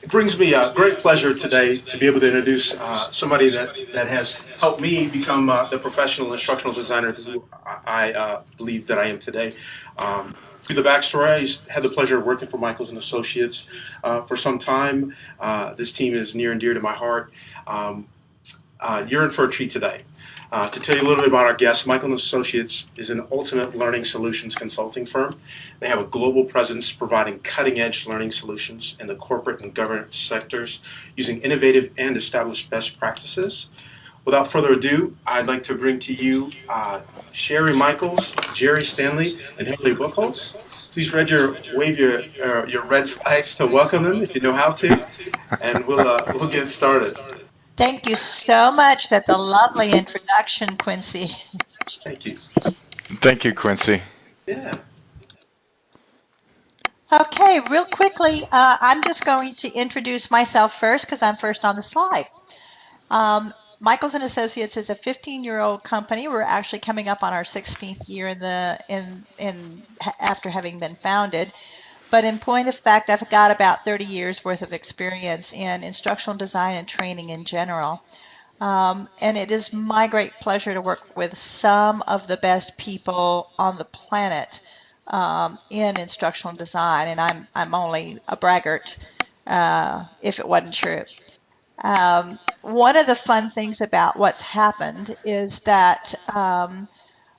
It brings me a great pleasure today to be able to introduce somebody that has helped me become the professional instructional designer who I believe that I am today. Through the backstory, had the pleasure of working for Michaels Associates for some time. This team is near and dear to my heart. You're in for a treat today. To tell you a little bit about our guest, Michaels Associates is an ultimate learning solutions consulting firm. They have a global presence providing cutting-edge learning solutions in the corporate and government sectors using innovative and established best practices. Without further ado, I'd like to bring to you Sherry Michaels, Jerry Stanley, and Hillary Buchholz. Please wave your red flags to welcome them if you know how to, and we'll get started. Thank you so much. That's a lovely introduction, Quincy. Thank you. Thank you, Quincy. Yeah. Okay, real quickly, I'm just going to introduce myself first because I'm first on the slide. Michaels and Associates is a 15-year-old company. We're actually coming up on our 16th year after having been founded. But in point of fact, I've got about 30 years worth of experience in instructional design and training in general. And it is my great pleasure to work with some of the best people on the planet in instructional design. And I'm only a braggart if it wasn't true. One of the fun things about what's happened is that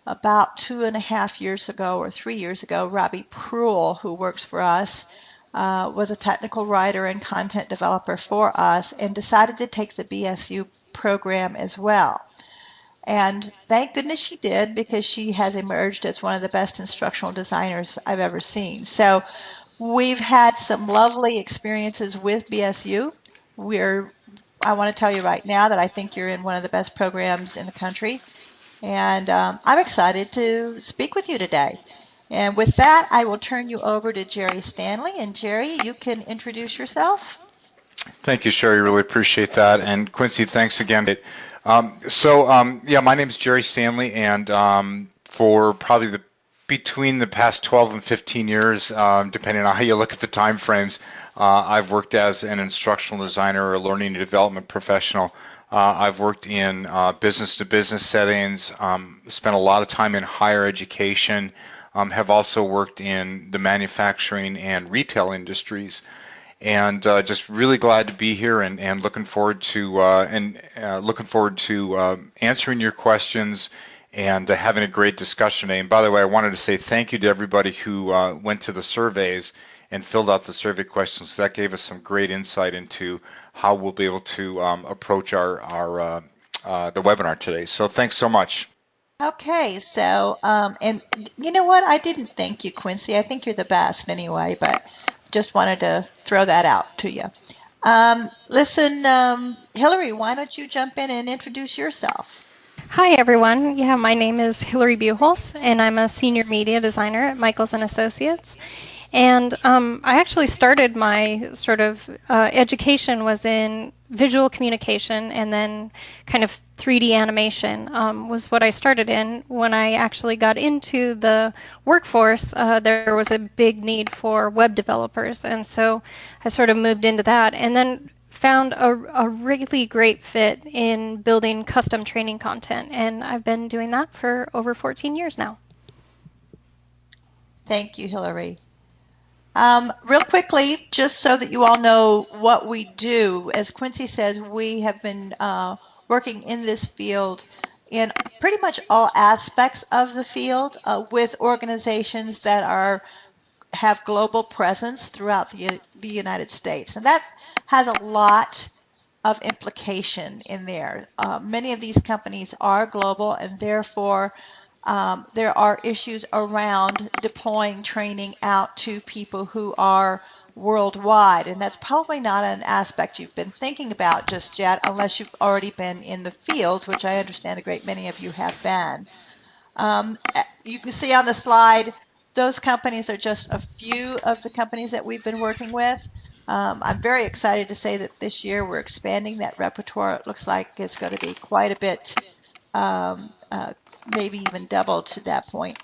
about 2.5 years ago or 3 years ago, Robbie Pruill, who works for us, was a technical writer and content developer for us and decided to take the BSU program as well. And thank goodness she did, because she has emerged as one of the best instructional designers I've ever seen. So we've had some lovely experiences with BSU. I want to tell you right now that I think you're in one of the best programs in the country. And I'm excited to speak with you today. And with that, I will turn you over to Jerry Stanley. And Jerry, you can introduce yourself. Thank you, Sherry. Really appreciate that. And Quincy, thanks again. Yeah, my name is Jerry Stanley, and for probably between the past 12 and 15 years, depending on how you look at the time frames, I've worked as an instructional designer or a learning and development professional. I've worked in business-to-business settings, spent a lot of time in higher education, have also worked in the manufacturing and retail industries, and just really glad to be here and looking forward to answering your questions and having a great discussion today. And by the way, I wanted to say thank you to everybody who went to the surveys and filled out the survey questions. That gave us some great insight into how we'll be able to approach the webinar today. So thanks so much. Okay, so and you know what? I didn't thank you, Quincy. I think you're the best anyway, but just wanted to throw that out to you. Listen, Hillary, why don't you jump in and introduce yourself? Hi, everyone. Yeah, my name is Hillary Buchholz, and I'm a senior media designer at Michaels and Associates. And I actually started my sort of education was in visual communication, and then kind of 3D animation was what I started in. When I actually got into the workforce, there was a big need for web developers, and so I sort of moved into that, and then found a really great fit in building custom training content, and I've been doing that for over 14 years now. Thank you, Hillary. Real quickly, just so that you all know what we do, as Quincy says, we have been working in this field in pretty much all aspects of the field with organizations that have global presence throughout the United States. And that has a lot of implication in there. Many of these companies are global, and therefore there are issues around deploying training out to people who are worldwide, and that's probably not an aspect you've been thinking about just yet, unless you've already been in the field, which I understand a great many of you have been. You can see on the slide, those companies are just a few of the companies that we've been working with. I'm very excited to say that this year we're expanding that repertoire. It looks like it's going to be quite a bit, maybe even doubled to that point.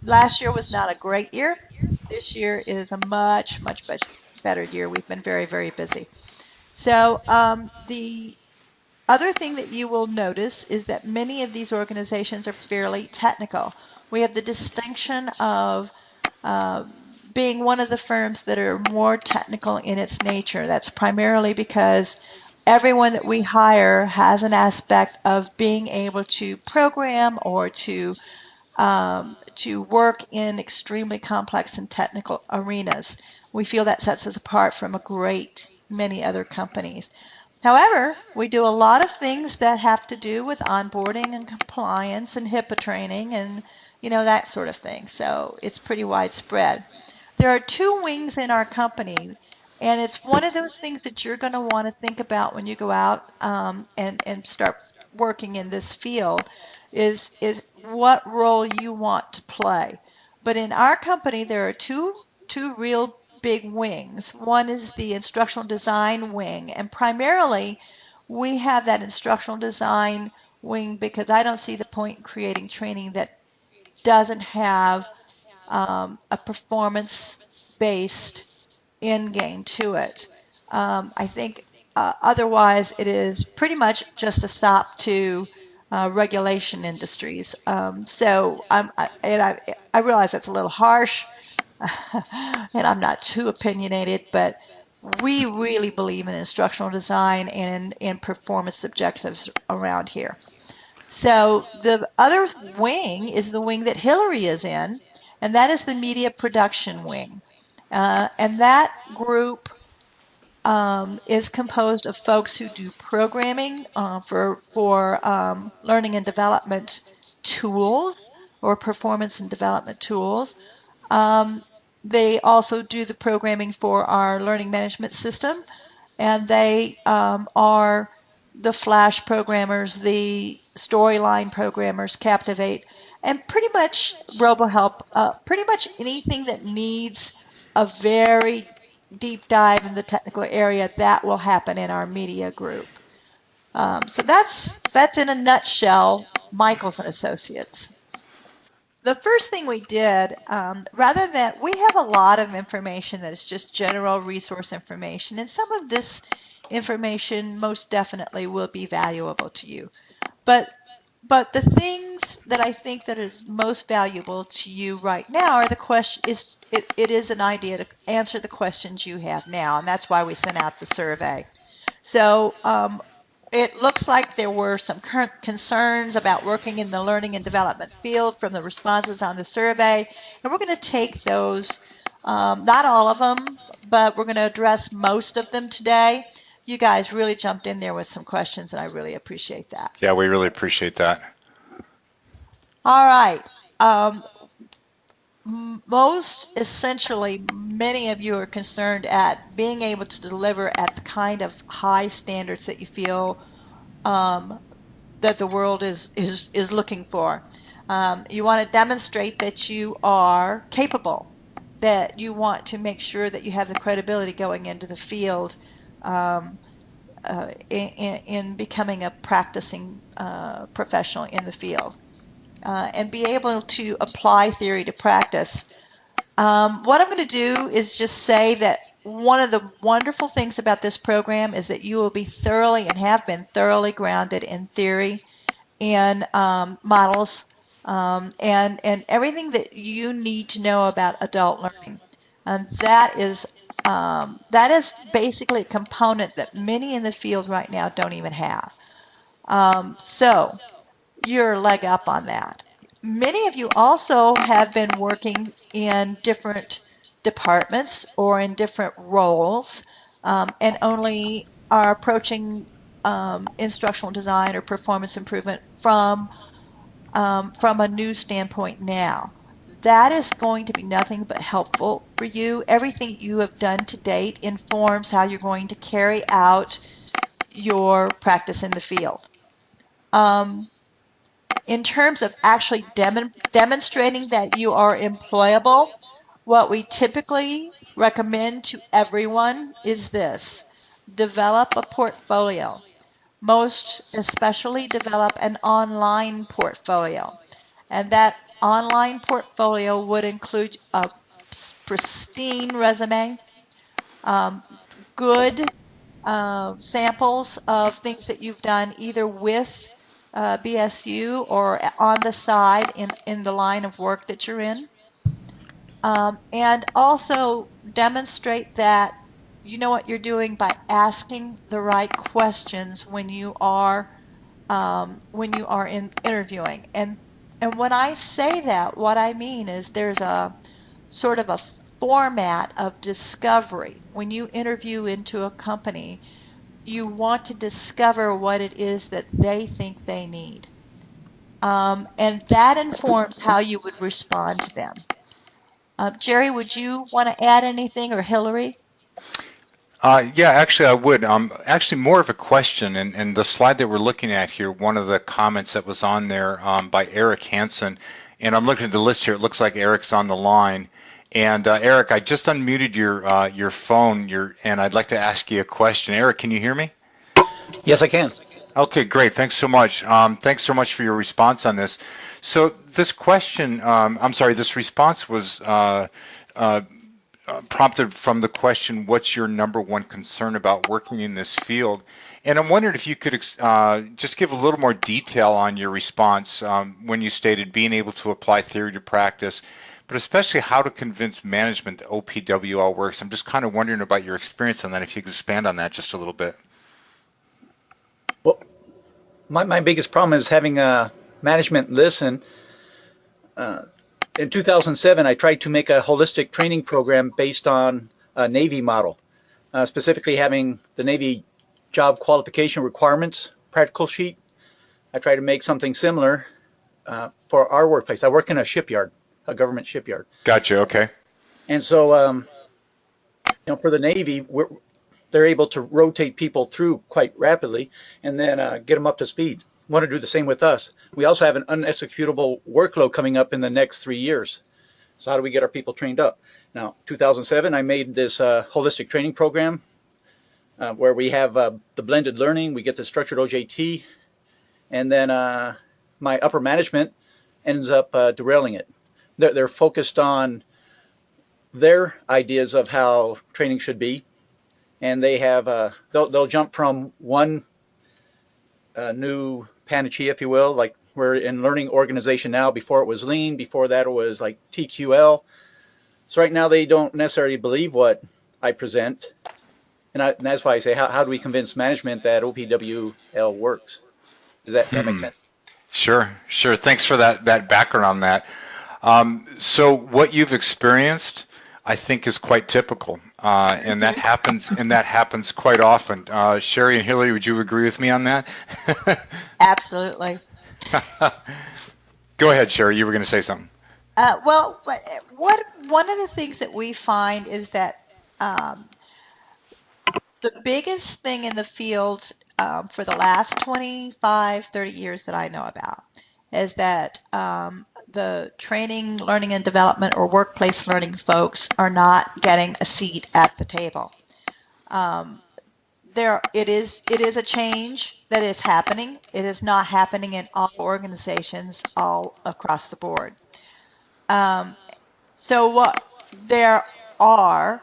Last year was not a great year. this year is a much, much, much better year. We've been very, very busy. So the other thing that you will notice is that many of these organizations are fairly technical. We have the distinction of being one of the firms that are more technical in its nature. That's primarily because everyone that we hire has an aspect of being able to program or to work in extremely complex and technical arenas. We feel that sets us apart from a great many other companies. However, we do a lot of things that have to do with onboarding and compliance and HIPAA training and that sort of thing. So it's pretty widespread. There are two wings in our company, and it's one of those things that you're going to want to think about when you go out and start working in this field is what role you want to play. But in our company, there are two real big wings. One is the instructional design wing, and primarily we have that instructional design wing because I don't see the point in creating training that doesn't have a performance-based end game to it. I think otherwise it is pretty much just a stop to regulation industries. I realize that's a little harsh, and I'm not too opinionated, but we really believe in instructional design and in performance objectives around here. So the other wing is the wing that Hillary is in, and that is the media production wing. And that group is composed of folks who do programming for learning and development tools or performance and development tools. They also do the programming for our learning management system, and they are the Flash programmers, the Storyline programmers, Captivate, and pretty much RoboHelp, pretty much anything that needs a very deep dive in the technical area, that will happen in our media group. So that's in a nutshell, Michaels and Associates. The first thing we did, rather than, we have a lot of information that is just general resource information, and some of this information most definitely will be valuable to you. But the things that I think that are most valuable to you right now are the question is it is an idea to answer the questions you have now, and that's why we sent out the survey. So it looks like there were some current concerns about working in the learning and development field from the responses on the survey, and we're going to take those, not all of them, but we're going to address most of them today. You guys really jumped in there with some questions, and I really appreciate that. Yeah, we really appreciate that. All right. Most essentially, many of you are concerned at being able to deliver at the kind of high standards that you feel that the world is looking for. You want to demonstrate that you are capable, that you want to make sure that you have the credibility going into the field in becoming a practicing professional in the field. And be able to apply theory to practice. What I'm going to do is just say that one of the wonderful things about this program is that you will be thoroughly and have been thoroughly grounded in theory and models and everything that you need to know about adult learning. And that is basically a component that many in the field right now don't even have. So you're a leg up on that. Many of you also have been working in different departments or in different roles and only are approaching instructional design or performance improvement from a new standpoint now. That is going to be nothing but helpful for you. Everything you have done to date informs how you're going to carry out your practice in the field. In terms of actually demonstrating that you are employable, what we typically recommend to everyone is this: develop a portfolio. Most especially develop an online portfolio. And that online portfolio would include a pristine resume, good samples of things that you've done either with BSU or on the side in the line of work that you're in. And also demonstrate that you know what you're doing by asking the right questions when you are interviewing. And when I say that, what I mean is there's a sort of a format of discovery. When you interview into a company, you want to discover what it is that they think they need. And that informs how you would respond to them. Jerry, would you want to add anything, or Hillary? Yeah, actually I would. Actually more of a question, and the slide that we're looking at here, one of the comments that was on there by Eric Hansen, and I'm looking at the list here, it looks like Eric's on the line. And Eric, I just unmuted your phone, and I'd like to ask you a question. Eric, can you hear me? Yes, I can. Okay, great. Thanks so much. Thanks so much for your response on this. So this question, this response was prompted from the question, what's your number one concern about working in this field? And I'm wondering if you could just give a little more detail on your response when you stated being able to apply theory to practice, but especially how to convince management that OPWL works. I'm just kind of wondering about your experience on that, if you could expand on that just a little bit. Well, my biggest problem is having management listen. In 2007, I tried to make a holistic training program based on a Navy model, specifically having the Navy job qualification requirements practical sheet. I tried to make something similar for our workplace. I work in a shipyard, a government shipyard. Gotcha. Okay. And so, for the Navy, they're able to rotate people through quite rapidly and then get them up to speed. Want to do the same with us. We also have an unexecutable workload coming up in the next 3 years. So how do we get our people trained up? Now, 2007, I made this holistic training program where we have the blended learning, we get the structured OJT, and then my upper management ends up derailing it. They're focused on their ideas of how training should be, and they have they'll jump from one new panacea, if you will, like we're in learning organization now. Before it was lean, before that it was like TQL. So right now they don't necessarily believe what I present, and that's why I say, how do we convince management that OPWL works? Does that make sense? Sure. Thanks for that background on that. So what you've experienced, I think, is quite typical, and that happens quite often. Sherry and Hillary, would you agree with me on that? Absolutely. Go ahead, Sherry. You were going to say something. Well, one of the things that we find is that the biggest thing in the field for the last 25, 30 years that I know about is that the training, learning and development, or workplace learning folks are not getting a seat at the table. It is a change that is happening. It is not happening in all organizations all across the board. So what there are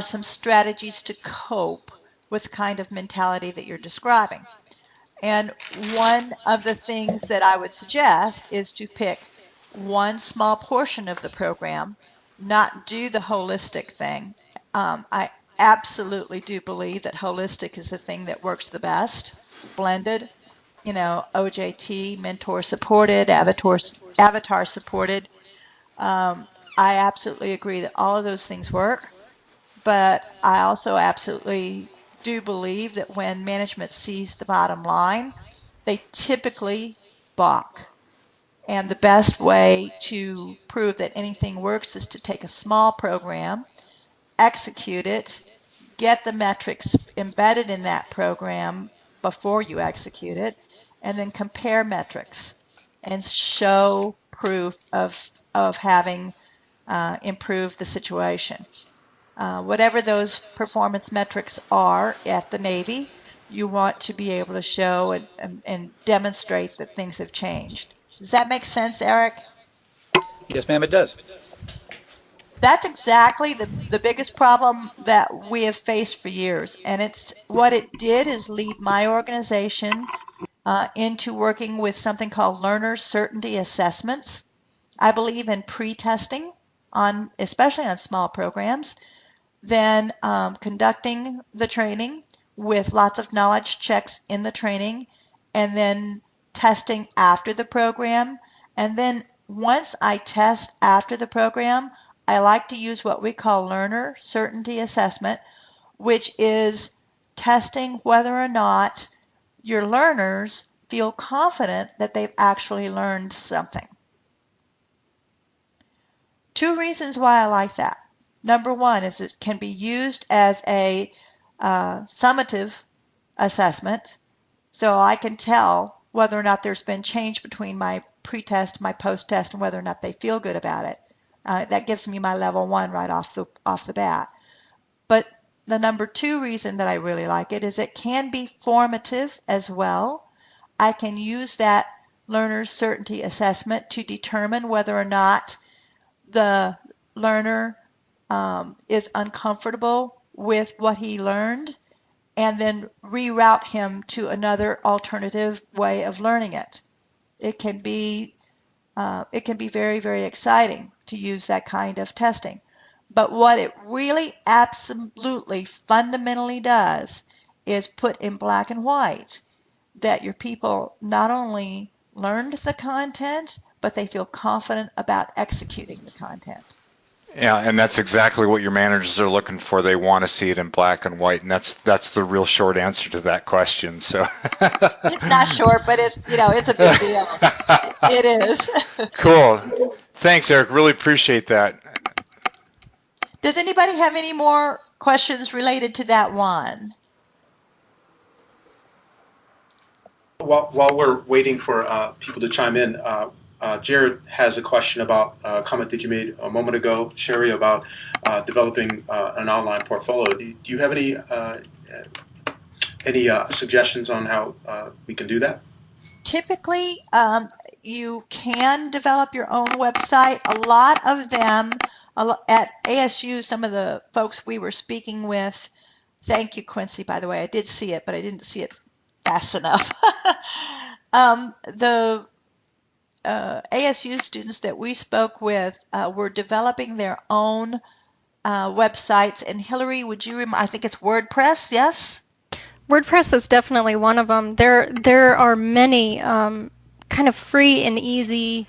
some strategies to cope with the kind of mentality that you're describing. And one of the things that I would suggest is to pick one small portion of the program, not do the holistic thing. I absolutely do believe that holistic is the thing that works the best. Blended, OJT, mentor supported, avatar supported. I absolutely agree that all of those things work, but I also absolutely do believe that when management sees the bottom line, they typically balk. And the best way to prove that anything works is to take a small program, execute it, get the metrics embedded in that program before you execute it, and then compare metrics and show proof of having improved the situation. Whatever those performance metrics are at the Navy, you want to be able to show and demonstrate that things have changed. Does that make sense, Eric? Yes, ma'am, it does. That's exactly the biggest problem that we have faced for years. And it's what it did is lead my organization into working with something called learner certainty assessments. I believe in pre-testing, on especially on small programs, then conducting the training with lots of knowledge checks in the training, and then testing after the program. And then once I test after the program, I like to use what we call learner certainty assessment, which is testing whether or not your learners feel confident that they've actually learned something. Two reasons why I like that. Number one is it can be used as a summative assessment, so I can tell whether or not there's been change between my pre-test, my post-test, and whether or not they feel good about it. That gives me my level 1 right off the bat. But the number 2 reason that I really like it is it can be formative as well. I can use that learner's certainty assessment to determine whether or not the learner is uncomfortable with what he learned, and then reroute him to another alternative way of learning it. It can be very, very exciting to use that kind of testing. But what it really absolutely fundamentally does is put in black and white that your people not only learned the content, but they feel confident about executing the content. Yeah, and that's exactly what your managers are looking for. They want to see it in black and white, and that's the real short answer to that question. So it's not short, but it's a big deal. It is. Cool. Thanks, Eric. Really appreciate that. Does anybody have any more questions related to that one? While we're waiting for people to chime in, Jared has a question about a comment that you made a moment ago, Sherry, about developing an online portfolio. Do you have any suggestions on how we can do that? Typically, you can develop your own website. A lot of them at ASU, some of the folks we were speaking with, thank you, Quincy, by the way. I did see it, but I didn't see it fast enough. The ASU students that we spoke with were developing their own websites. And Hillary, would you remember? I think it's WordPress, yes? WordPress is definitely one of them. There are many kind of free and easy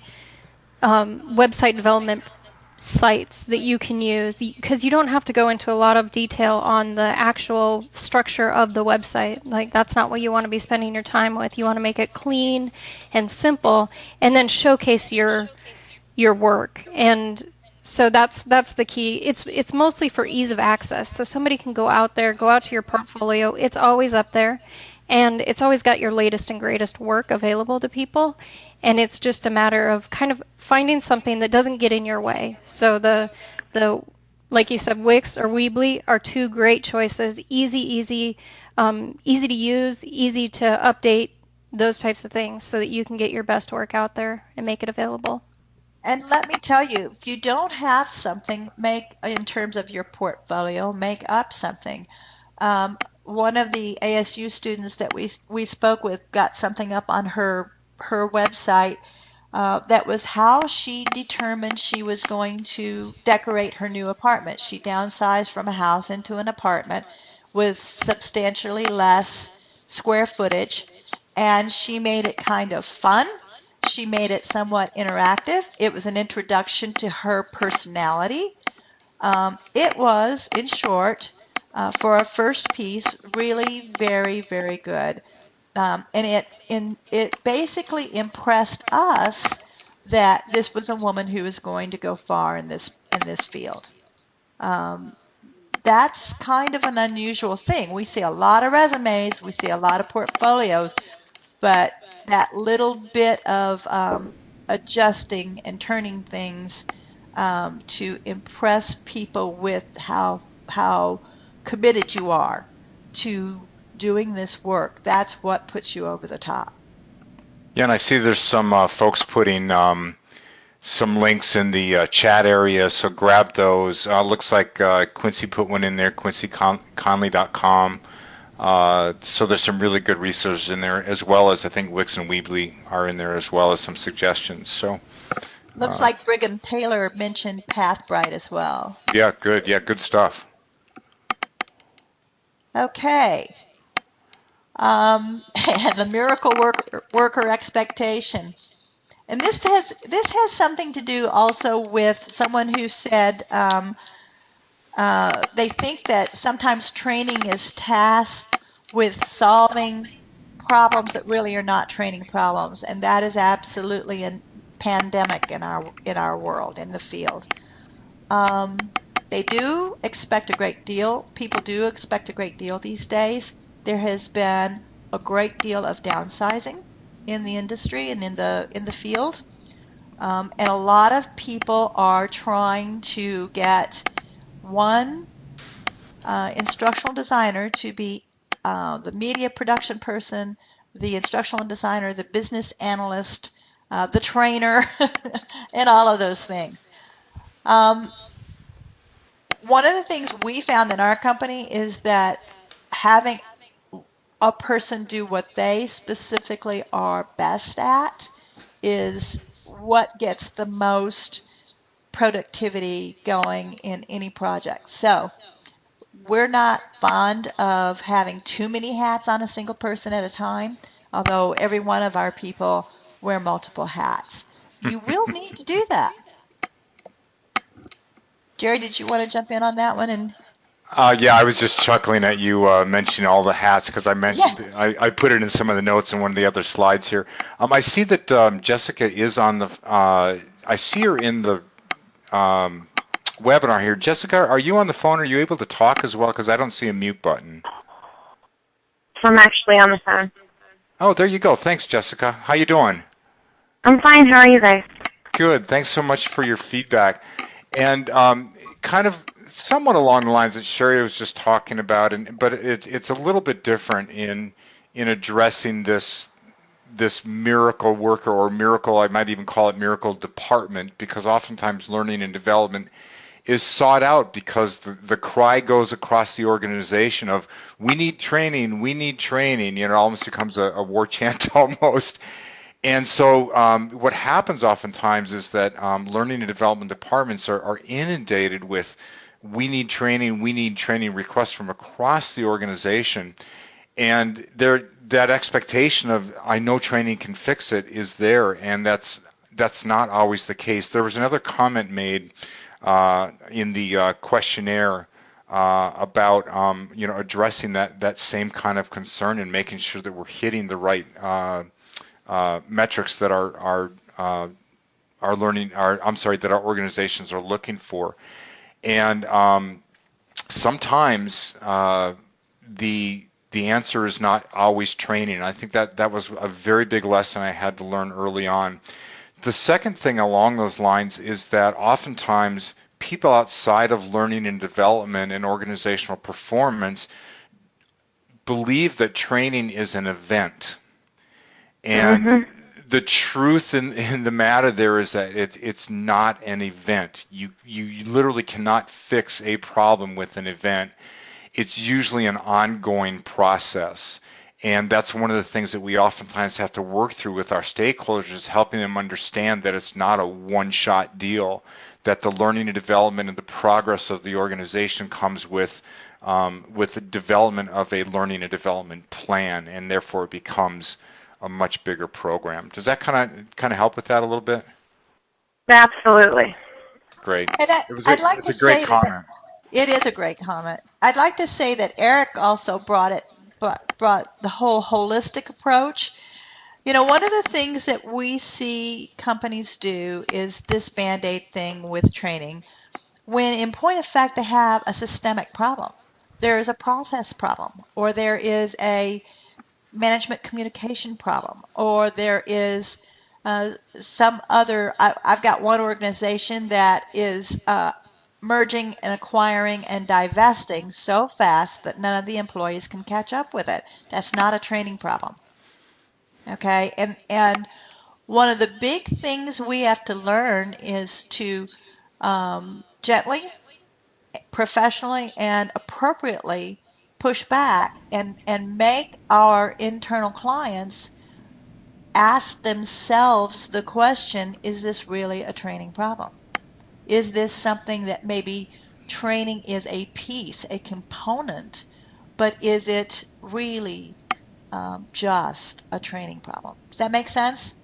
website development sites that you can use, because you don't have to go into a lot of detail on the actual structure of the website. Like, that's not what you want to be spending your time with. You want to make it clean and simple, and then showcase your work. And so that's the key. It's mostly for ease of access, so somebody can go out to your portfolio. It's always up there, and it's always got your latest and greatest work available to people. And it's just a matter of kind of finding something that doesn't get in your way. So the like you said, Wix or Weebly are two great choices. Easy to use, easy to update, those types of things, so that you can get your best work out there and make it available. And let me tell you, if you don't have something, in terms of your portfolio, make up something. One of the ASU students that we spoke with got something up on her website that was how she determined she was going to decorate her new apartment. She downsized from a house into an apartment with substantially less square footage, and she made it kind of fun. She made it somewhat interactive. It was an introduction to her personality. It was, in short, for a first piece, really very, very good. And it basically impressed us that this was a woman who was going to go far in this field. That's kind of an unusual thing. We see a lot of resumes, we see a lot of portfolios, but that little bit of adjusting and turning things to impress people with how committed you are to doing this work, that's what puts you over the top. Yeah, and I see there's some folks putting some links in the chat area, so grab those. Looks like Quincy put one in there, quincyconley.com. So there's some really good resources in there, as well as I think Wix and Weebly are in there, as well as some suggestions. So looks like Brigham Taylor mentioned PathBright as well. Yeah, good. Yeah, good stuff. Okay. And the miracle worker expectation. And this has something to do also with someone who said they think that sometimes training is tasked with solving problems that really are not training problems, and that is absolutely a pandemic in our world, in the field. They do expect a great deal. People do expect a great deal these days. There has been a great deal of downsizing in the industry and in the field, and a lot of people are trying to get one instructional designer to be the media production person, the instructional designer, the business analyst, the trainer, and all of those things. One of the things we found in our company is that having a person do what they specifically are best at is what gets the most productivity going in any project. So we're not fond of having too many hats on a single person at a time, although every one of our people wear multiple hats. You will need to do that. Jerry, did you want to jump in on that one? And yeah, I was just chuckling at you mentioning all the hats, because I mentioned, yeah. I put it in some of the notes in one of the other slides here. I see that Jessica is on the, I see her in the webinar here. Jessica, are you on the phone? Are you able to talk as well? Because I don't see a mute button. I'm actually on the phone. Oh, there you go. Thanks, Jessica. How you doing? I'm fine. How are you guys? Good. Thanks so much for your feedback. And kind of somewhat along the lines that Sherry was just talking about, but it's a little bit different in addressing this miracle worker, or miracle, I might even call it miracle department, because oftentimes learning and development is sought out because the cry goes across the organization of we need training, you know, it almost becomes a war chant almost. And so what happens oftentimes is that learning and development departments are inundated with we need training requests from across the organization. And that expectation of I know training can fix it is there, and that's not always the case. There was another comment made in the questionnaire about you know, addressing that same kind of concern and making sure that we're hitting the right metrics that our organizations are looking for. And sometimes the answer is not always training. I think that was a very big lesson I had to learn early on. The second thing along those lines is that oftentimes people outside of learning and development and organizational performance believe that training is an event. And the truth in the matter there is that it's not an event. You literally cannot fix a problem with an event. It's usually an ongoing process. And that's one of the things that we oftentimes have to work through with our stakeholders, is helping them understand that it's not a one-shot deal, that the learning and development and the progress of the organization comes with the development of a learning and development plan, and therefore it becomes a much bigger program. Does that kind of help with that a little bit? Absolutely. Great. It's a great comment. It is a great comment. I'd like to say that Eric also brought the whole holistic approach. You know, one of the things that we see companies do is this Band-Aid thing with training, when in point of fact they have a systemic problem. There is a process problem, or there is a management communication problem, or there is some other. I've got one organization that is merging and acquiring and divesting so fast that none of the employees can catch up with it. That's not a training problem. Okay, and one of the big things we have to learn is to gently, professionally, and appropriately push back and make our internal clients ask themselves the question, is this really a training problem? Is this something that maybe training is a piece, a component, but is it really just a training problem? Does that make sense?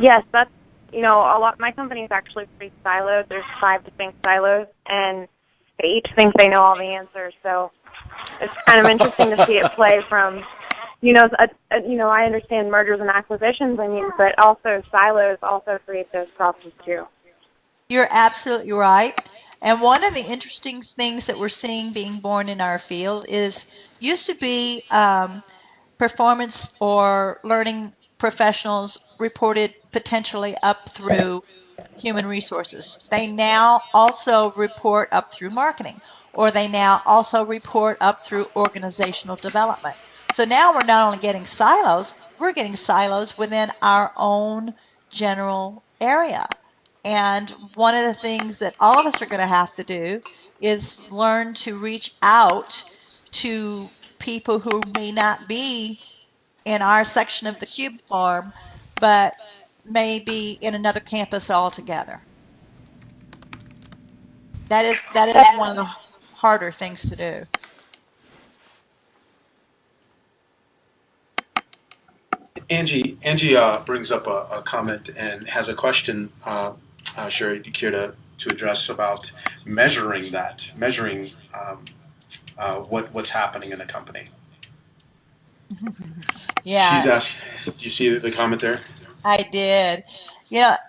Yes, that's, a lot, my company is actually pretty siloed. There's 5 distinct silos, and they each think they know all the answers, so it's kind of interesting to see it play from, I understand mergers and acquisitions, but also silos also create those problems too. You're absolutely right. And one of the interesting things that we're seeing being born in our field is used to be performance or learning professionals reported potentially up through human resources. They now also report up through marketing, or they now also report up through organizational development. So now we're not only getting silos, we're getting silos within our own general area. And one of the things that all of us are going to have to do is learn to reach out to people who may not be in our section of the Cube Farm, but may be in another campus altogether. That is one of the harder things to do. Angie brings up a comment and has a question. Sherry, do you care to address about measuring what's happening in the company? Yeah. She's asked, do you see the comment there? I did.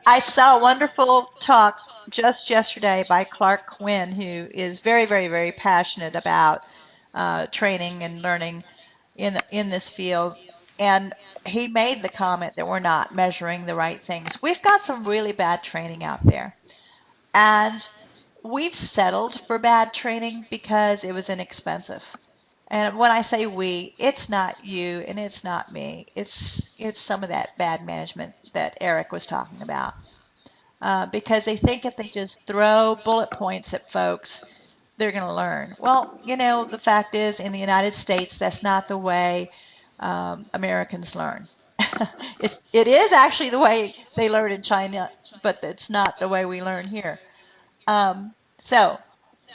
I saw a wonderful talk just yesterday by Clark Quinn, who is very, very, very passionate about training and learning in this field. And he made the comment that we're not measuring the right things. We've got some really bad training out there. And we've settled for bad training because it was inexpensive. And when I say we, it's not you and it's not me. It's some of that bad management that Eric was talking about. Because they think if they just throw bullet points at folks, they're going to learn. Well, the fact is, in the United States, that's not the way Americans learn. It is actually the way they learn in China, but it's not the way we learn here. So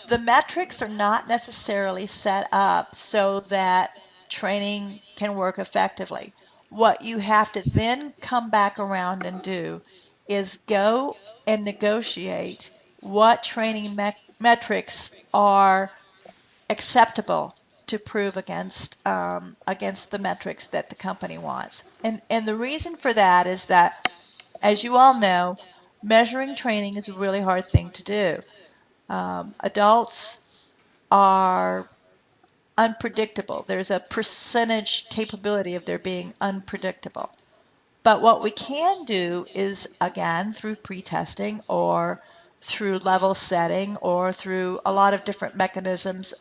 the metrics are not necessarily set up so that training can work effectively. What you have to then come back around and do is go and negotiate what training metrics are acceptable to prove against the metrics that the company wants. And the reason for that is that, as you all know, measuring training is a really hard thing to do. Adults are unpredictable. There's a percentage capability of their being unpredictable. But what we can do is, again, through pre-testing or through level setting or through a lot of different mechanisms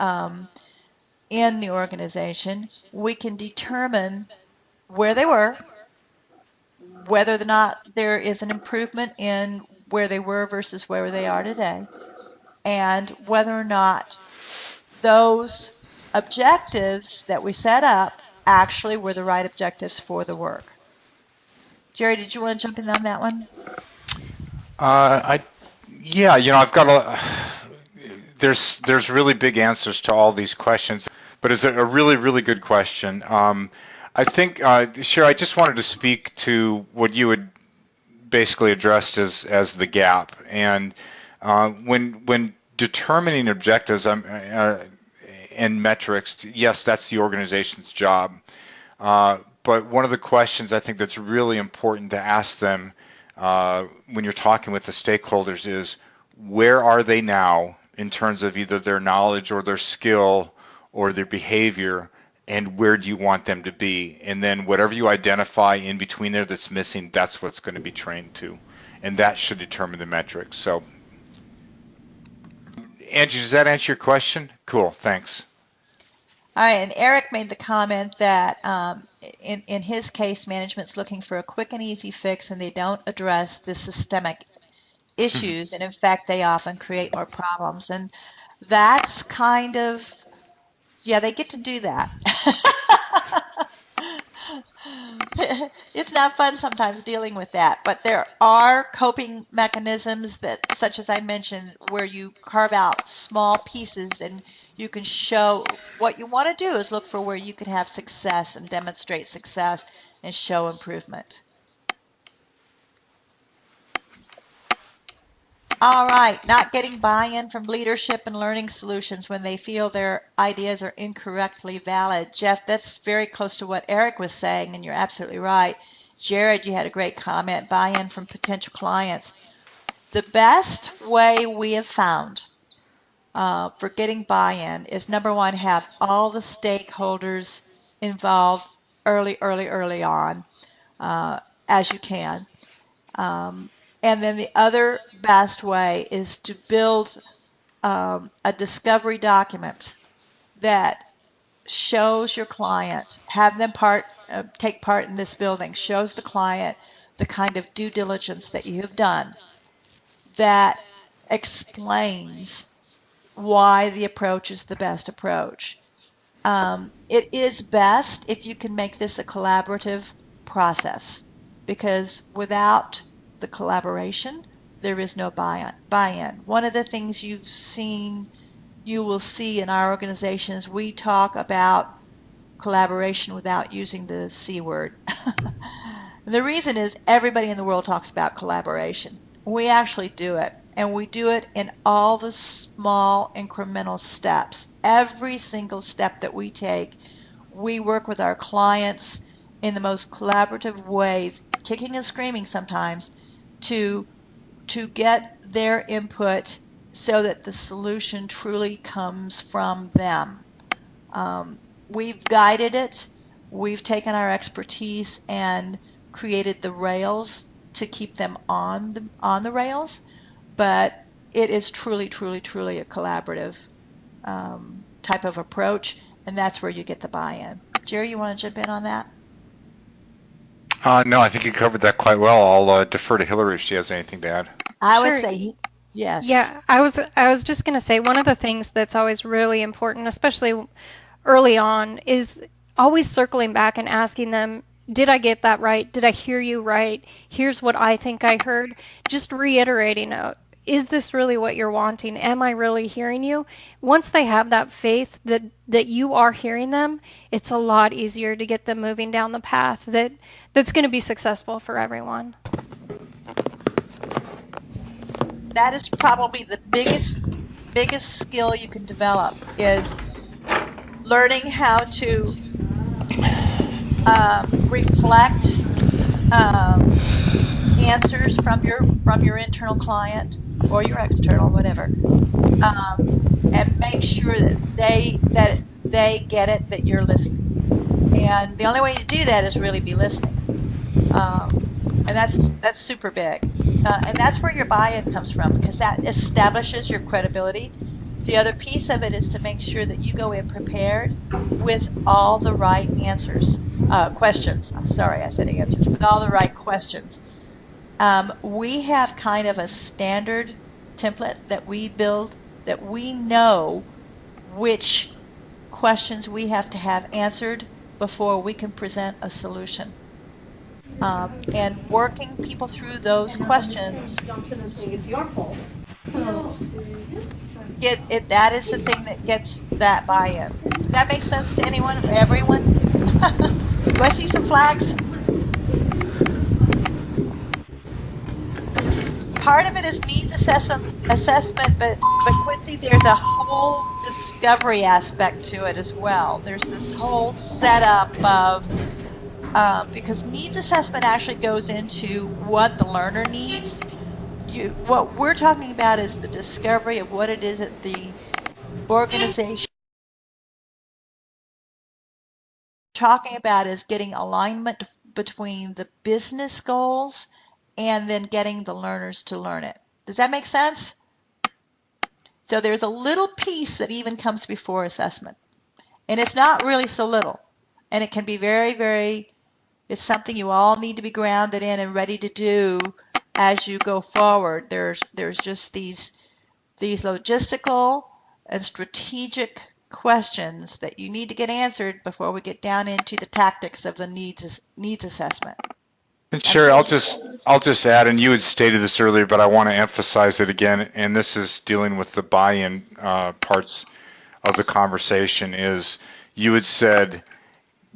in the organization, we can determine where they were, whether or not there is an improvement in where they were versus where they are today, and whether or not those objectives that we set up actually were the right objectives for the work. Jerry, did you want to jump in on that one? Yeah, I've got there's really big answers to all these questions, but it's a really, really good question. I think, Sherry, I just wanted to speak to what you had basically addressed as the gap. And when determining objectives and metrics, yes, that's the organization's job. But one of the questions I think that's really important to ask them when you're talking with the stakeholders is, where are they now in terms of either their knowledge or their skill or their behavior, and where do you want them to be? And then whatever you identify in between there that's missing, that's what's going to be trained to. And that should determine the metrics. So, Angie, does that answer your question? Cool, thanks. All right, and Eric made the comment that in his case, management's looking for a quick and easy fix, and they don't address the systemic issues, and in fact, they often create more problems. And that's kind of, yeah, they get to do that. It's not fun sometimes dealing with that, but there are coping mechanisms that, such as I mentioned, where you carve out small pieces and you can show what you want to do is look for where you can have success and demonstrate success and show improvement. All right, not getting buy-in from leadership and learning solutions when they feel their ideas are incorrectly valid. Jeff, that's very close to what Eric was saying, and you're absolutely right. Jared, you had a great comment, buy-in from potential clients. The best way we have found for getting buy-in is, number one, have all the stakeholders involved early on as you can. And then the other best way is to build a discovery document that shows your client, have them take part in this building, shows the client the kind of due diligence that you have done, that explains why the approach is the best approach. It is best if you can make this a collaborative process, because without the collaboration, there is no buy-in. One of the things you will see in our organization is we talk about collaboration without using the C word. The reason is everybody in the world talks about collaboration. We actually do it, and we do it in all the small incremental steps. Every single step that we take, we work with our clients in the most collaborative way, kicking and screaming sometimes, to get their input so that the solution truly comes from them. We've guided it, we've taken our expertise and created the rails to keep them on the rails, but it is truly a collaborative type of approach, and that's where you get the buy-in. Jerry, you want to jump in on that? No, I think you covered that quite well. I'll defer to Hillary if she has anything to add. I would say yes. Yeah, I was just going to say, one of the things that's always really important, especially early on, is always circling back and asking them, did I get that right? Did I hear you right? Here's what I think I heard. Just reiterating, is this really what you're wanting? Am I really hearing you? Once they have that faith that you are hearing them, it's a lot easier to get them moving down the path that's going to be successful for everyone. That is probably the biggest skill you can develop, is learning how to reflect answers from your internal client or your external, whatever, and make sure that they get it, that you're listening. And the only way to do that is really be listening, and that's super big. And that's where your buy-in comes from, because that establishes your credibility. The other piece of it is to make sure that you go in prepared with all the right questions. I'm sorry, I said answers, with all the right questions. We have kind of a standard template that we build, that we know which questions we have to have answered before we can present a solution. And working people through those questions jumps in and saying it's your fault. That is the thing that gets that buy-in. Does that make sense to anyone or everyone? Do I see some flags? Part of it is needs assessment, but Quincy, there's a whole discovery aspect to it as well. There's this whole setup of because needs assessment actually goes into what the learner needs. What we're talking about is the discovery of what it is that the organization talking about is getting alignment between the business goals and then getting the learners to learn it. Does that make sense? So there's a little piece that even comes before assessment. And it's not really so little. And it can be very, very, it's something you all need to be grounded in and ready to do as you go forward. There's just these logistical and strategic questions that you need to get answered before we get down into the tactics of the needs assessment. And Sherry, I'll just add, and you had stated this earlier, but I want to emphasize it again, and this is dealing with the buy-in parts of the conversation, is you had said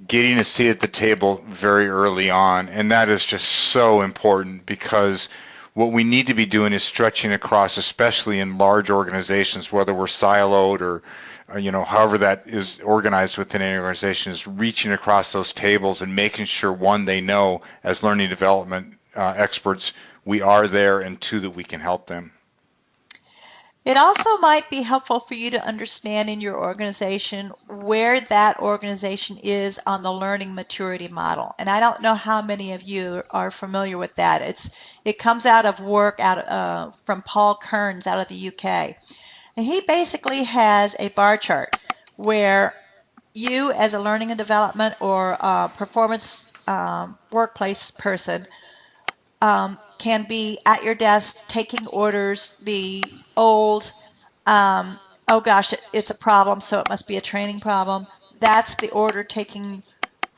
getting a seat at the table very early on, and that is just so important, because what we need to be doing is stretching across, especially in large organizations, whether we're siloed or however that is organized within an organization, is reaching across those tables and making sure, one, they know as learning development experts we are there, and two, that we can help them. It also might be helpful for you to understand in your organization where that organization is on the learning maturity model. And I don't know how many of you are familiar with that. It comes out of work from Paul Kearns out of the UK. And he basically has a bar chart where you, as a learning and development or performance workplace person, can be at your desk taking orders, be old, oh gosh, it's a problem, so it must be a training problem. That's the order taking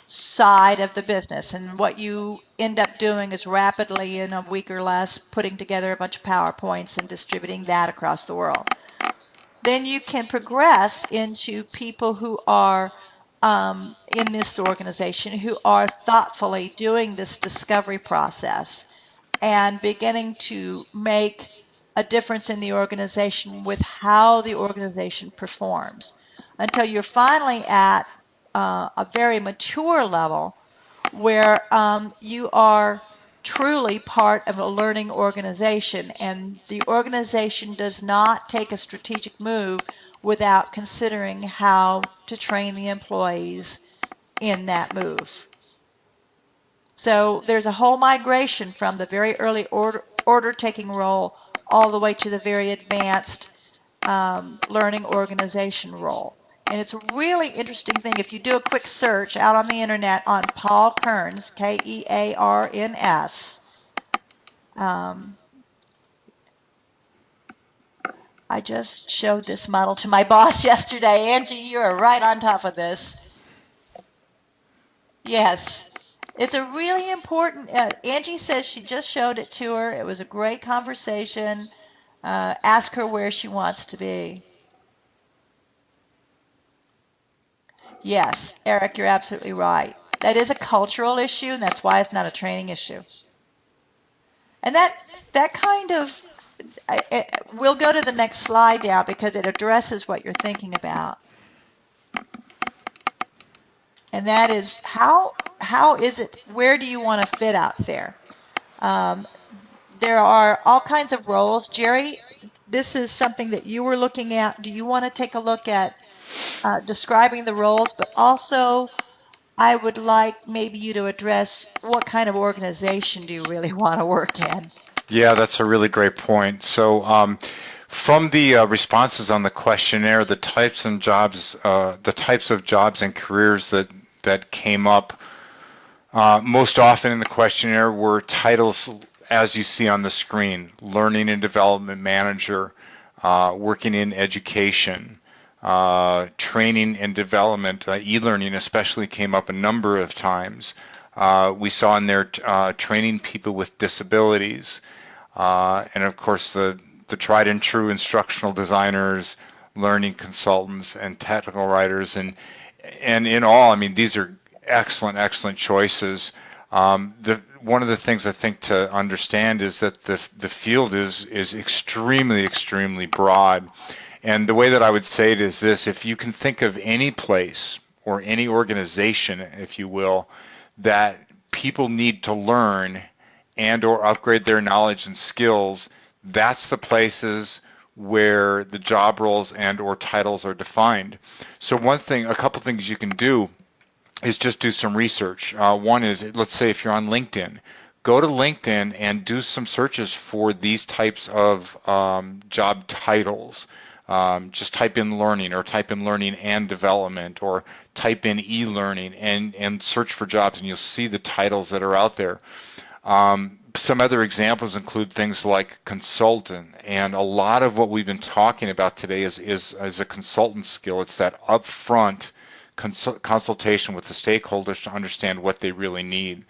side of the business. And what you end up doing is rapidly, in a week or less, putting together a bunch of PowerPoints and distributing that across the world. Then you can progress into people who are in this organization, who are thoughtfully doing this discovery process and beginning to make a difference in the organization with how the organization performs, until you're finally at a very mature level where you are truly part of a learning organization, and the organization does not take a strategic move without considering how to train the employees in that move. So there's a whole migration from the very early order-taking role all the way to the very advanced learning organization role. And it's a really interesting thing. If you do a quick search out on the internet on Paul Kearns, Kearns, I just showed this model to my boss yesterday. Angie, you are right on top of this. Yes. It's a really important, Angie says she just showed it to her. It was a great conversation. Ask her where she wants to be. Yes, Eric, you're absolutely right. That is a cultural issue, and that's why it's not a training issue. And that kind of, we'll go to the next slide now because it addresses what you're thinking about. And that is, how is it, where do you want to fit out there? There are all kinds of roles. Jerry, this is something that you were looking at. Do you want to take a look at describing the roles, but also I would like maybe you to address what kind of organization do you really want to work in? Yeah, that's a really great point. So from the responses on the questionnaire, the types of jobs and careers that came up most often in the questionnaire were titles as you see on the screen: learning and development manager, working in education, training and development, e-learning especially came up a number of times. We saw in there training people with disabilities, and of course the tried and true instructional designers, learning consultants, and technical writers, and in all, I mean, these are excellent choices. One of the things I think to understand is that the field is extremely broad. And the way that I would say it is this: if you can think of any place or any organization, if you will, that people need to learn and or upgrade their knowledge and skills, that's the places where the job roles and or titles are defined. So a couple things you can do is just do some research. One is, let's say if you're on LinkedIn, go to LinkedIn and do some searches for these types of job titles. just type in learning, or type in learning and development, or type in e-learning, and search for jobs, and you'll see the titles that are out there. Some other examples include things like consultant, and a lot of what we've been talking about today is a consultant skill. It's that upfront consultation with the stakeholders to understand what they really need.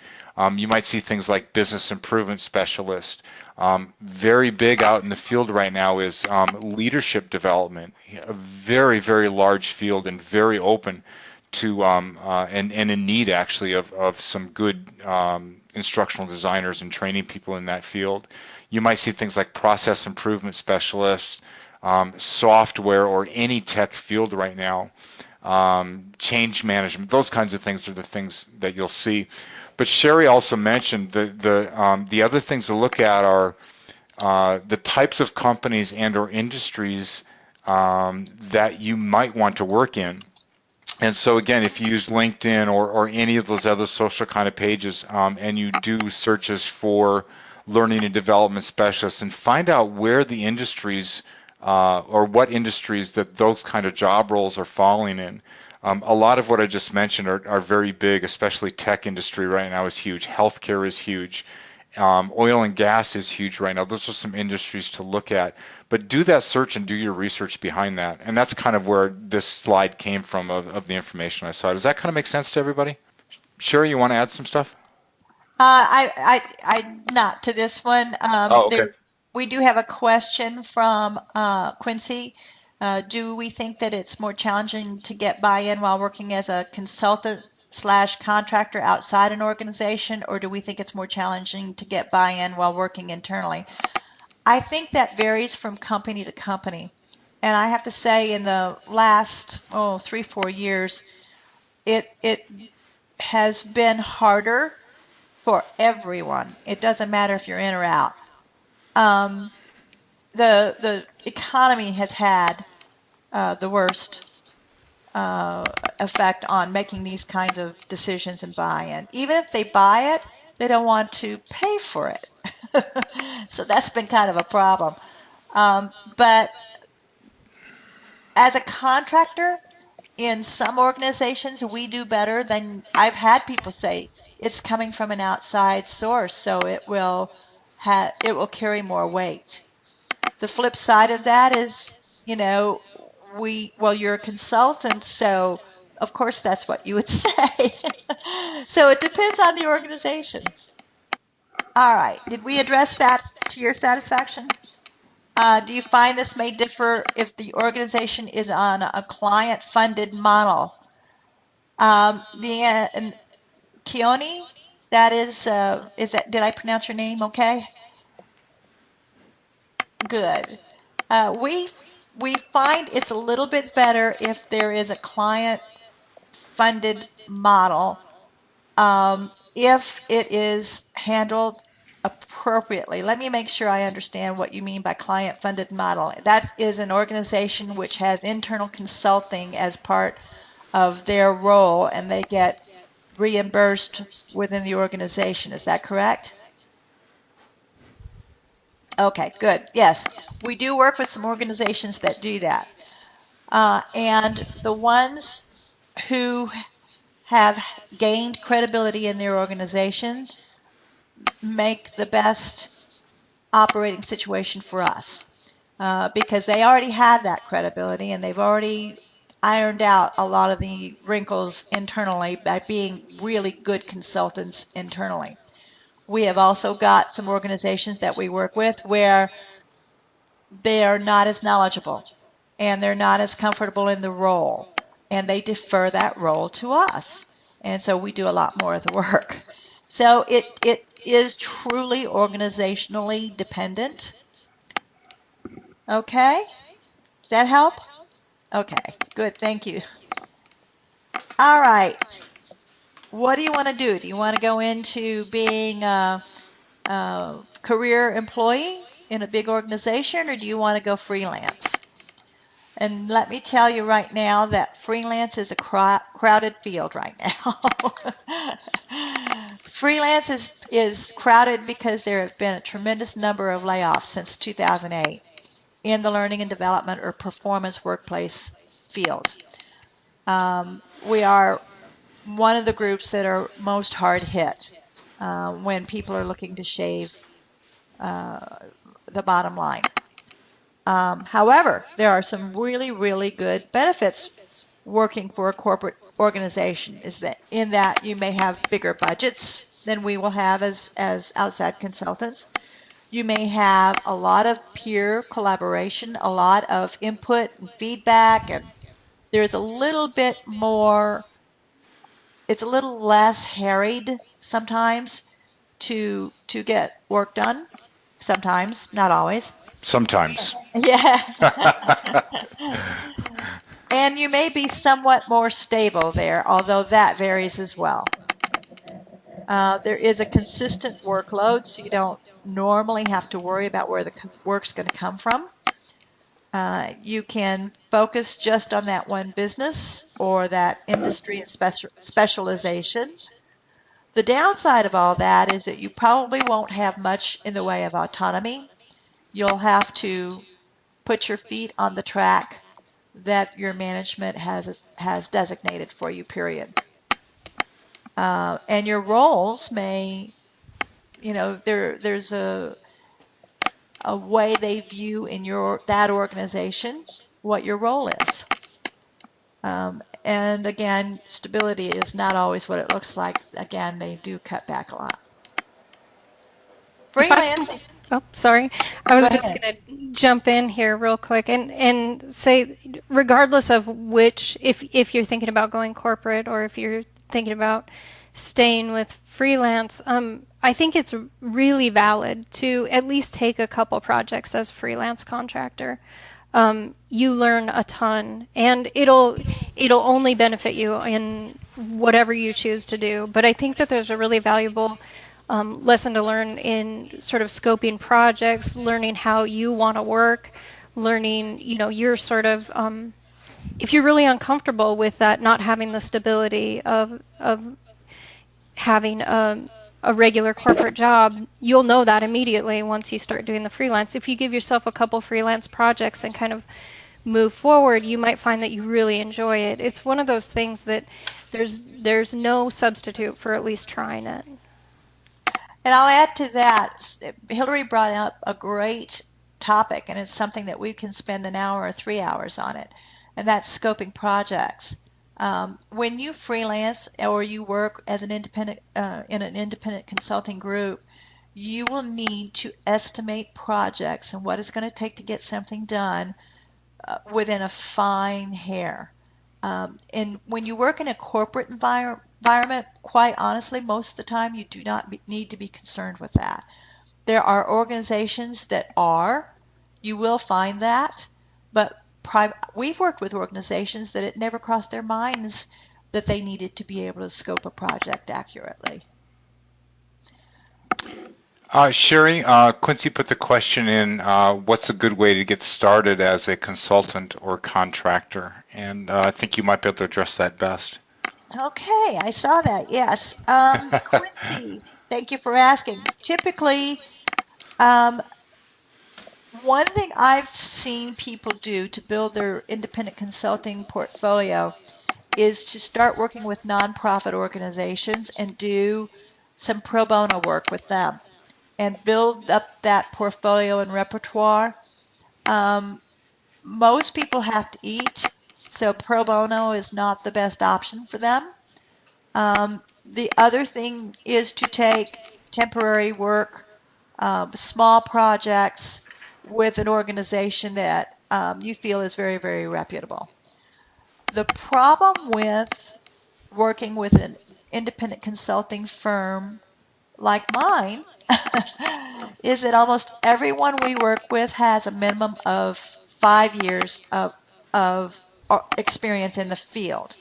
You might see things like business improvement specialist. Very big out in the field right now is leadership development, a very, very large field and very open to and in need actually of some good instructional designers and training people in that field. You might see things like process improvement specialists, software, or any tech field right now. Change management, those kinds of things are the things that you'll see. But Sherry also mentioned the other things to look at are the types of companies and or industries that you might want to work in. And so again, if you use LinkedIn or any of those other social kind of pages, and you do searches for learning and development specialists, and find out where the industries or what industries that those kind of job roles are falling in. A lot of what I just mentioned are very big, especially tech industry right now is huge. Healthcare is huge. Oil and gas is huge right now. Those are some industries to look at. But do that search and do your research behind that. And that's kind of where this slide came from of the information I saw. Does that kind of make sense to everybody? Sherry, you want to add some stuff? I not to this one. Okay. We do have a question from Quincy. Do we think that it's more challenging to get buy-in while working as a consultant/contractor outside an organization, or do we think it's more challenging to get buy-in while working internally? I think that varies from company to company. And I have to say, in the last 3-4 years, it has been harder for everyone. It doesn't matter if you're in or out. The economy has had the worst effect on making these kinds of decisions and buy-in. Even if they buy it, they don't want to pay for it. So that's been kind of a problem. But as a contractor, in some organizations, we do better than I've had people say. It's coming from an outside source, so it will carry more weight. The flip side of that is, you're a consultant, so of course that's what you would say. So it depends on the organization. All right, did we address that to your satisfaction? Do you find this may differ if the organization is on a client-funded model? Keone, that is that, did I pronounce your name okay? Good. We find it's a little bit better if there is a client-funded model, if it is handled appropriately. Let me make sure I understand what you mean by client-funded model. That is an organization which has internal consulting as part of their role, and they get reimbursed within the organization. Is that correct? Okay, good. Yes, we do work with some organizations that do that. And the ones who have gained credibility in their organization make the best operating situation for us, because they already have that credibility and they've already ironed out a lot of the wrinkles internally by being really good consultants internally. We have also got some organizations that we work with where they are not as knowledgeable and they're not as comfortable in the role, and they defer that role to us. And so we do a lot more of the work. So it is truly organizationally dependent. Okay? Does that help? Okay, good, thank you. All right. What do you want to do? Do you want to go into being a career employee in a big organization, or do you want to go freelance? And let me tell you right now that freelance is a crowded field right now. Freelance is crowded because there have been a tremendous number of layoffs since 2008. in the learning and development or performance workplace field. We are one of the groups that are most hard hit when people are looking to shave the bottom line. However, there are some really, really good benefits working for a corporate organization. Is that in that you may have bigger budgets than we will have as outside consultants. You may have a lot of peer collaboration, a lot of input and feedback, and there's a little bit more, it's a little less harried sometimes to get work done. Sometimes, not always. Sometimes. Yeah. And you may be somewhat more stable there, although that varies as well. There is a consistent workload, so you don't normally have to worry about where the work's going to come from. You can focus just on that one business or that industry and specialization. The downside of all that is that you probably won't have much in the way of autonomy. You'll have to put your feet on the track that your management has designated for you, period. And your roles may, there's a way they view in that organization what your role is. And again, stability is not always what it looks like. Again, they do cut back a lot. Freelancing. Oh, sorry. I was just going to jump in here real quick and say, regardless of which, if you're thinking about going corporate or if you're thinking about staying with freelance, I think it's really valid to at least take a couple projects as freelance contractor. You learn a ton, and it'll only benefit you in whatever you choose to do. But I think that there's a really valuable lesson to learn in sort of scoping projects, learning how you want to work, learning, you're sort of, if you're really uncomfortable with that, not having the stability of having a regular corporate job, you'll know that immediately once you start doing the freelance. If you give yourself a couple freelance projects and kind of move forward, you might find that you really enjoy it. It's one of those things that there's no substitute for at least trying it. And I'll add to that, Hillary brought up a great topic, and it's something that we can spend an hour or 3 hours on it, and that's scoping projects. When you freelance or you work as an independent in an independent consulting group, you will need to estimate projects and what it's going to take to get something done within a fine hair. And when you work in a corporate environment, quite honestly, most of the time you do not need to be concerned with that. There are organizations that you will find that, but we've worked with organizations that it never crossed their minds that they needed to be able to scope a project accurately. Sherry, Quincy put the question in, what's a good way to get started as a consultant or contractor? And I think you might be able to address that best. Okay, I saw that, yes. Quincy, thank you for asking. Typically, one thing I've seen people do to build their independent consulting portfolio is to start working with nonprofit organizations and do some pro bono work with them and build up that portfolio and repertoire. Most people have to eat, so pro bono is not the best option for them. The other thing is to take temporary work, small projects with an organization that you feel is very, very reputable. The problem with working with an independent consulting firm like mine is that almost everyone we work with has a minimum of 5 years of experience in the field.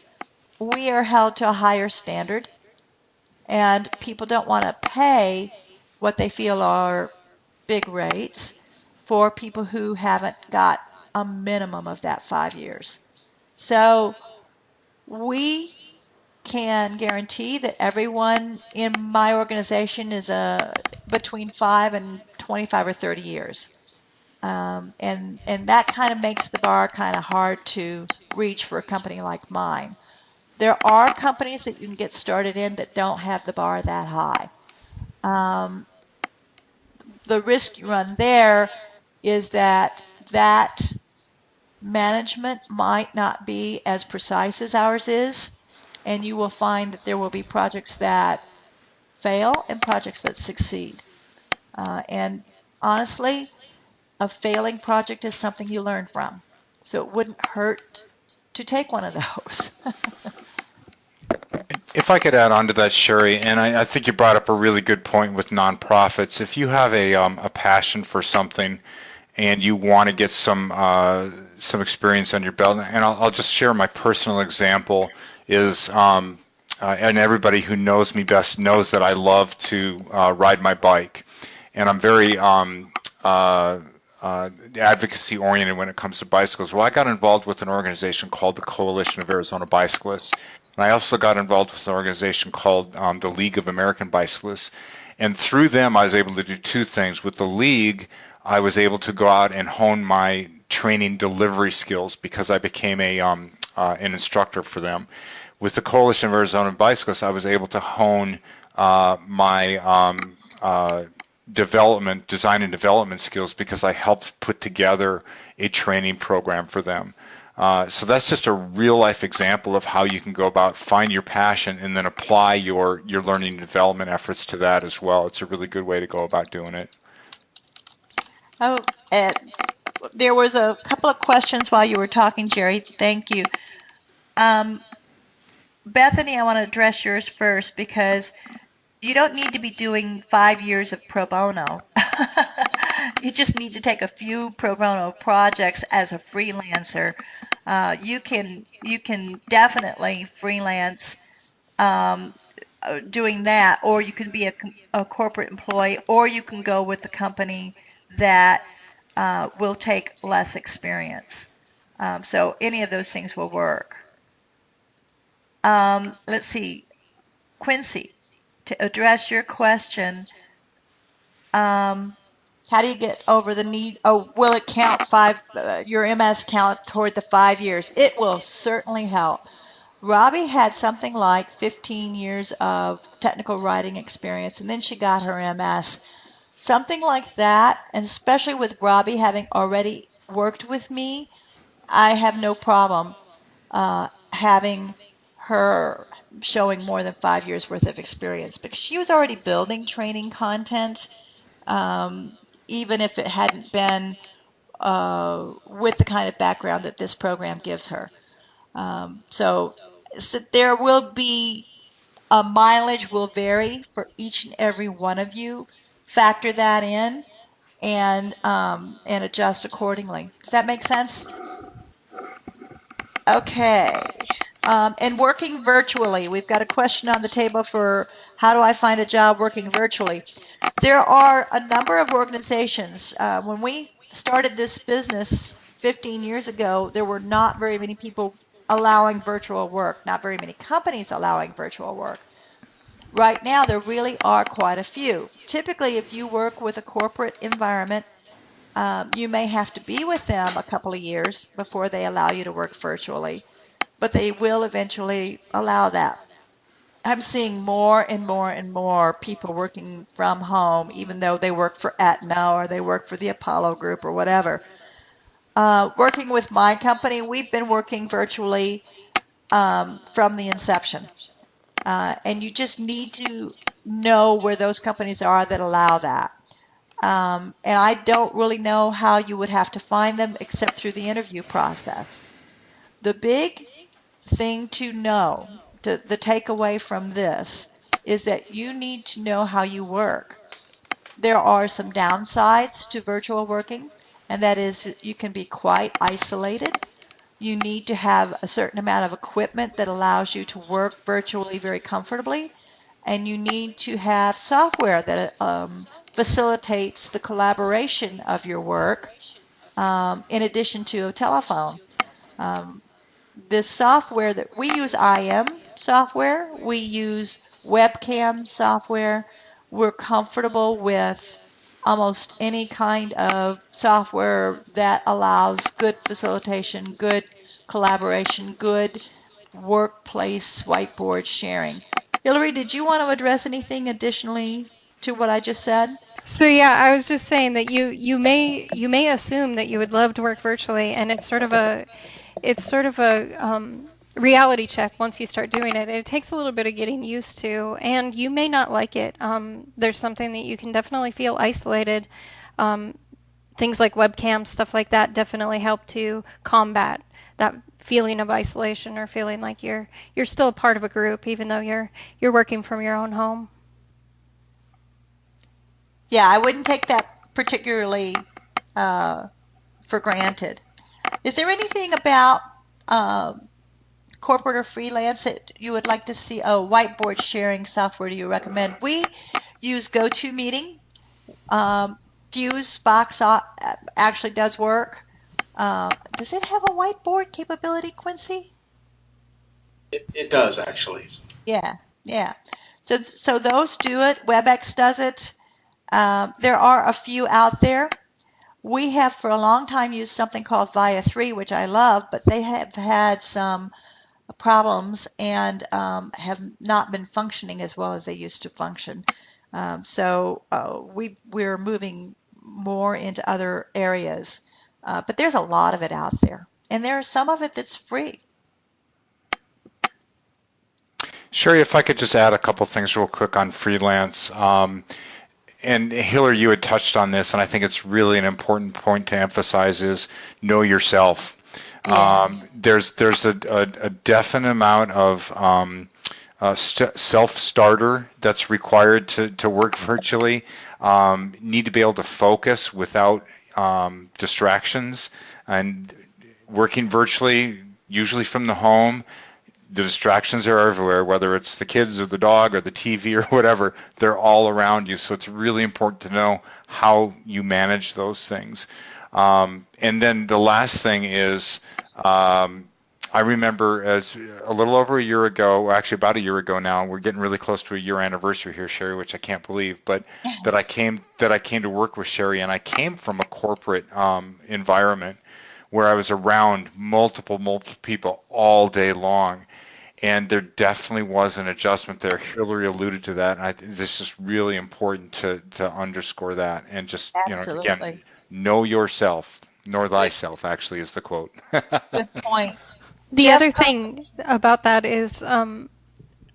We are held to a higher standard, and people don't want to pay what they feel are big rates for people who haven't got a minimum of that 5 years. So we can guarantee that everyone in my organization is between 5 and 25 or 30 years. And that kind of makes the bar kind of hard to reach for a company like mine. There are companies that you can get started in that don't have the bar that high. The risk you run there is that management might not be as precise as ours is, and you will find that there will be projects that fail and projects that succeed. And honestly, a failing project is something you learn from. So it wouldn't hurt to take one of those. If I could add on to that, Sherry, and I think you brought up a really good point with nonprofits. If you have a passion for something and you want to get some experience under your belt, and I'll just share my personal example is, and everybody who knows me best knows that I love to ride my bike, and I'm very advocacy oriented when it comes to bicycles. Well, I got involved with an organization called the Coalition of Arizona Bicyclists. And I also got involved with an organization called the League of American Bicyclists. And through them, I was able to do two things. With the League, I was able to go out and hone my training delivery skills because I became an instructor for them. With the Coalition of Arizona Bicyclists, I was able to hone my design and development skills because I helped put together a training program for them. So that's just a real life example of how you can go about find your passion and then apply your learning and development efforts to that as well. It's a really good way to go about doing it. Oh, there was a couple of questions while you were talking, Jerry. Thank you. Bethany, I want to address yours first because you don't need to be doing 5 years of pro bono. You just need to take a few pro bono projects as a freelancer. You can definitely freelance doing that, or you can be a corporate employee, or you can go with a company that will take less experience. So any of those things will work. Let's see, Quincy, to address your question. How do you get over the need? Oh, will it count your MS count toward the 5 years? It will certainly help. Robbie had something like 15 years of technical writing experience, and then she got her MS. Something like that, and especially with Robbie having already worked with me, I have no problem having her showing more than 5 years worth of experience because she was already building training content. Even if it hadn't been with the kind of background that this program gives her. So there will be, mileage will vary for each and every one of you. Factor that in and adjust accordingly. Does that make sense? Okay. And working virtually. We've got a question on the table for how do I find a job working virtually? There are a number of organizations. When we started this business 15 years ago, there were not very many people allowing virtual work, not very many companies allowing virtual work. Right now, there really are quite a few. Typically, if you work with a corporate environment, you may have to be with them a couple of years before they allow you to work virtually, but they will eventually allow that. I'm seeing more and more and more people working from home, even though they work for Aetna or they work for the Apollo Group or whatever. Working with my company, we've been working virtually from the inception. And you just need to know where those companies are that allow that. And I don't really know how you would have to find them except through the interview process. The big thing to know, the takeaway from this, is that you need to know how you work. There are some downsides to virtual working, and that is you can be quite isolated. You need to have a certain amount of equipment that allows you to work virtually very comfortably, and you need to have software that facilitates the collaboration of your work in addition to a telephone. This software that we use, IM software, we use webcam software. We're comfortable with almost any kind of software that allows good facilitation, good collaboration, good workplace whiteboard sharing. Hillary, did you want to address anything additionally to what I just said? So yeah, I was just saying that you may assume that you would love to work virtually, and it's sort of a reality check once you start doing it. It takes a little bit of getting used to, and you may not like it. There's something that you can definitely feel isolated. Things like webcams, stuff like that, definitely help to combat that feeling of isolation or feeling like you're still a part of a group, even though you're working from your own home. Yeah, I wouldn't take that particularly for granted. Is there anything about corporate or freelance that you would like to see? Oh, whiteboard sharing software do you recommend? We use GoToMeeting. Fusebox actually does work. Does it have a whiteboard capability, Quincy? It does, actually. Yeah, yeah. So those do it. WebEx does it. There are a few out there. We have for a long time used something called Via 3, which I love, but they have had some problems and have not been functioning as well as they used to function. So we're moving more into other areas. But there's a lot of it out there. And there's some of it that's free. Sherry, if I could just add a couple things real quick on freelance. And Hillary, you had touched on this, and I think it's really an important point to emphasize is know yourself. Yeah. There's a definite amount of self-starter that's required to work virtually. Need to be able to focus without distractions, and working virtually, usually from the home. The distractions are everywhere, whether it's the kids or the dog or the TV or whatever, they're all around you. So it's really important to know how you manage those things. And then the last thing is, I remember as a little over a year ago, actually about a year ago now, we're getting really close to a year anniversary here, Sherry, which I can't believe, but that I came to work with Sherry, and I came from a corporate environment where I was around multiple people all day long. And there definitely was an adjustment there. Hillary alluded to that, and this is really important to underscore that. And just, Absolutely. Again, know yourself, nor thyself, actually, is the quote. Good point. The other thing about that is,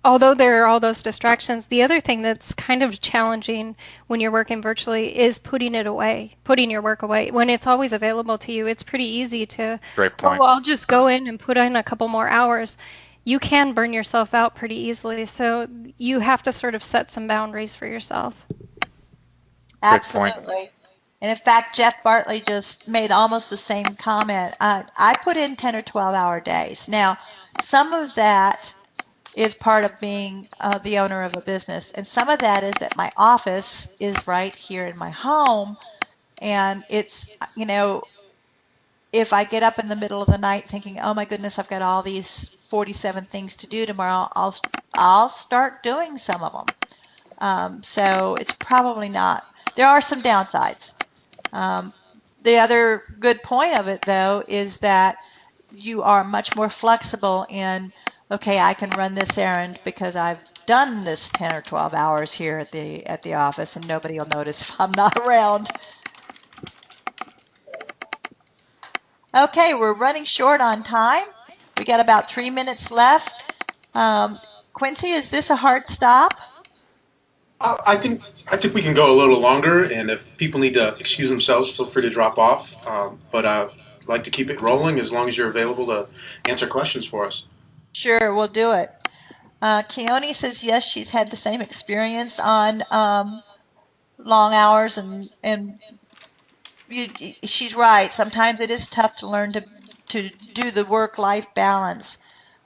although there are all those distractions, the other thing that's kind of challenging when you're working virtually is putting it away, putting your work away. When it's always available to you, it's pretty easy to, Great point. oh, I'll just go in and put in a couple more hours. You can burn yourself out pretty easily, so you have to sort of set some boundaries for yourself. Absolutely. And in fact, Jeff Bartley just made almost the same comment. I put in 10 or 12-hour days. Now, some of that is part of being the owner of a business, and some of that is that my office is right here in my home, and it's, if I get up in the middle of the night thinking, oh my goodness, I've got all these 47 things to do tomorrow, I'll start doing some of them. So it's probably not. There are some downsides. The other good point of it, though, is that you are much more flexible in, okay, I can run this errand because I've done this 10 or 12 hours here at the office, and nobody will notice if I'm not around. Okay, we're running short on time. We got about 3 minutes left. Quincy, is this a hard stop? I think we can go a little longer, and if people need to excuse themselves, feel free to drop off. But I'd like to keep it rolling as long as you're available to answer questions for us. Sure, we'll do it. Keone says yes, she's had the same experience on long hours, and she's right. Sometimes it is tough to learn to do the work-life balance.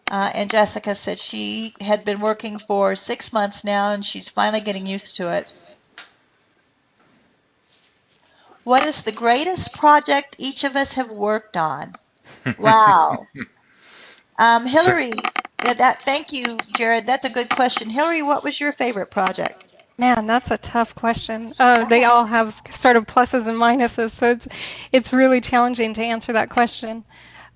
And Jessica said she had been working for 6 months now, and she's finally getting used to it. What is the greatest project each of us have worked on? Wow. Hillary, thank you, Jared. That's a good question. Hillary, what was your favorite project? Man, that's a tough question. They all have sort of pluses and minuses, so it's really challenging to answer that question.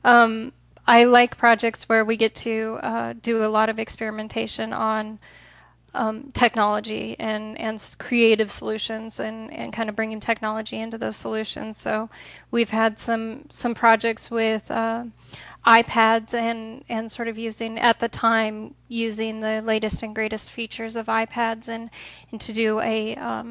I like projects where we get to do a lot of experimentation on technology and creative solutions and kind of bringing technology into those solutions. So we've had some projects with iPads and sort of using, at the time, using the latest and greatest features of iPads and to do a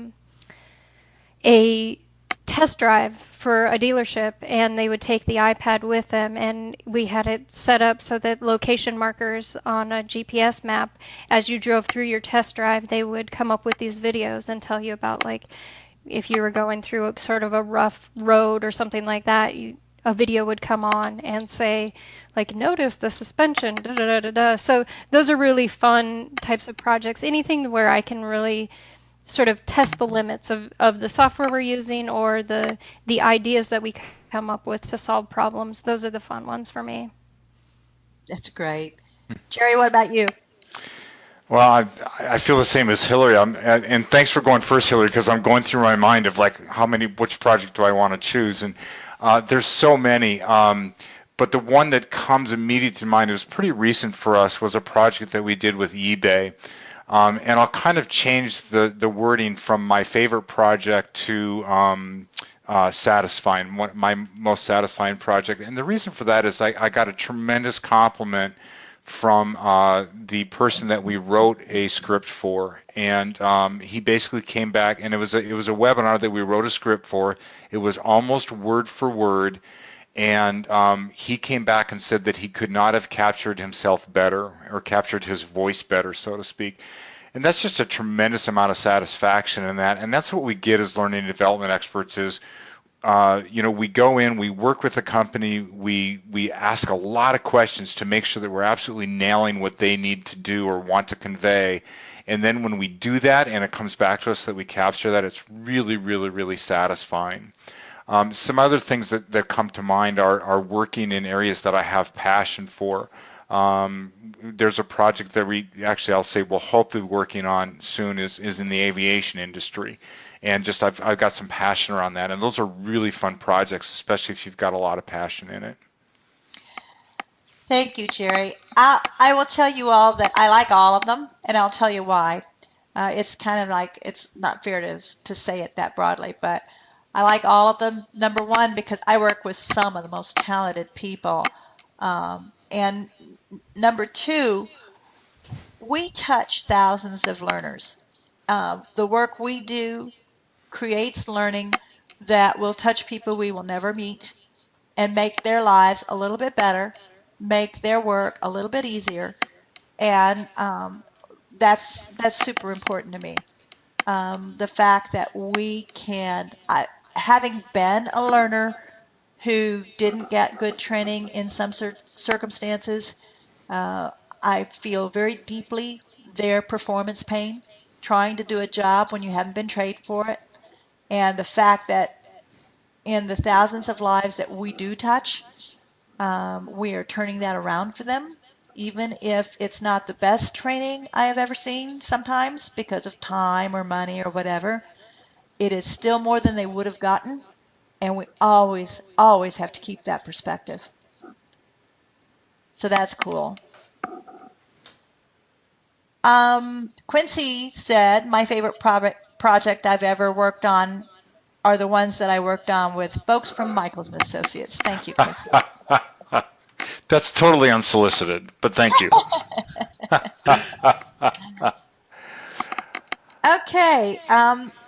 test drive for a dealership, and they would take the iPad with them, and we had it set up so that location markers on a GPS map, as you drove through your test drive, they would come up with these videos and tell you about, like, if you were going through a sort of a rough road or something like that, a video would come on and say, like, notice the suspension, da da da da da. So those are really fun types of projects. Anything where I can really sort of test the limits of the software we're using or the ideas that we come up with to solve problems. Those are the fun ones for me. That's great. Jerry, what about you? Well, I feel the same as Hillary. And thanks for going first, Hillary, because I'm going through my mind of, like, which project do I want to choose? And there's so many. But the one that comes immediately to mind, is pretty recent for us, was a project that we did with eBay. And I'll kind of change the wording from my favorite project to satisfying, my most satisfying project. And the reason for that is I got a tremendous compliment from the person that we wrote a script for, and he basically came back, and it was a webinar that we wrote a script for. It was almost word for word. And he came back and said that he could not have captured himself better, or captured his voice better, so to speak. And that's just a tremendous amount of satisfaction in that. And that's what we get as learning and development experts is, we go in, we work with the company, we ask a lot of questions to make sure that we're absolutely nailing what they need to do or want to convey. And then when we do that and it comes back to us that we capture that, it's really, really, really satisfying. Some other things that come to mind are working in areas that I have passion for. There's a project that I'll say we'll hopefully be working on soon is in the aviation industry. And just I've got some passion around that. And those are really fun projects, especially if you've got a lot of passion in it. Thank you, Jerry. I will tell you all that I like all of them, and I'll tell you why. It's kind of like, it's not fair to say it that broadly, but I like all of them. Number one, because I work with some of the most talented people. And number two, we touch thousands of learners. The work we do creates learning that will touch people we will never meet and make their lives a little bit better, make their work a little bit easier. And that's super important to me. The fact that we can, having been a learner who didn't get good training in some circumstances, I feel very deeply their performance pain, trying to do a job when you haven't been trained for it. And the fact that in the thousands of lives that we do touch, we are turning that around for them, even if it's not the best training I have ever seen sometimes because of time or money or whatever. It is still more than they would have gotten, and we always, always have to keep that perspective. So that's cool. Quincy said, my favorite project I've ever worked on are the ones that I worked on with folks from Michaels Associates. Thank you, Quincy. That's totally unsolicited, but thank you. Okay,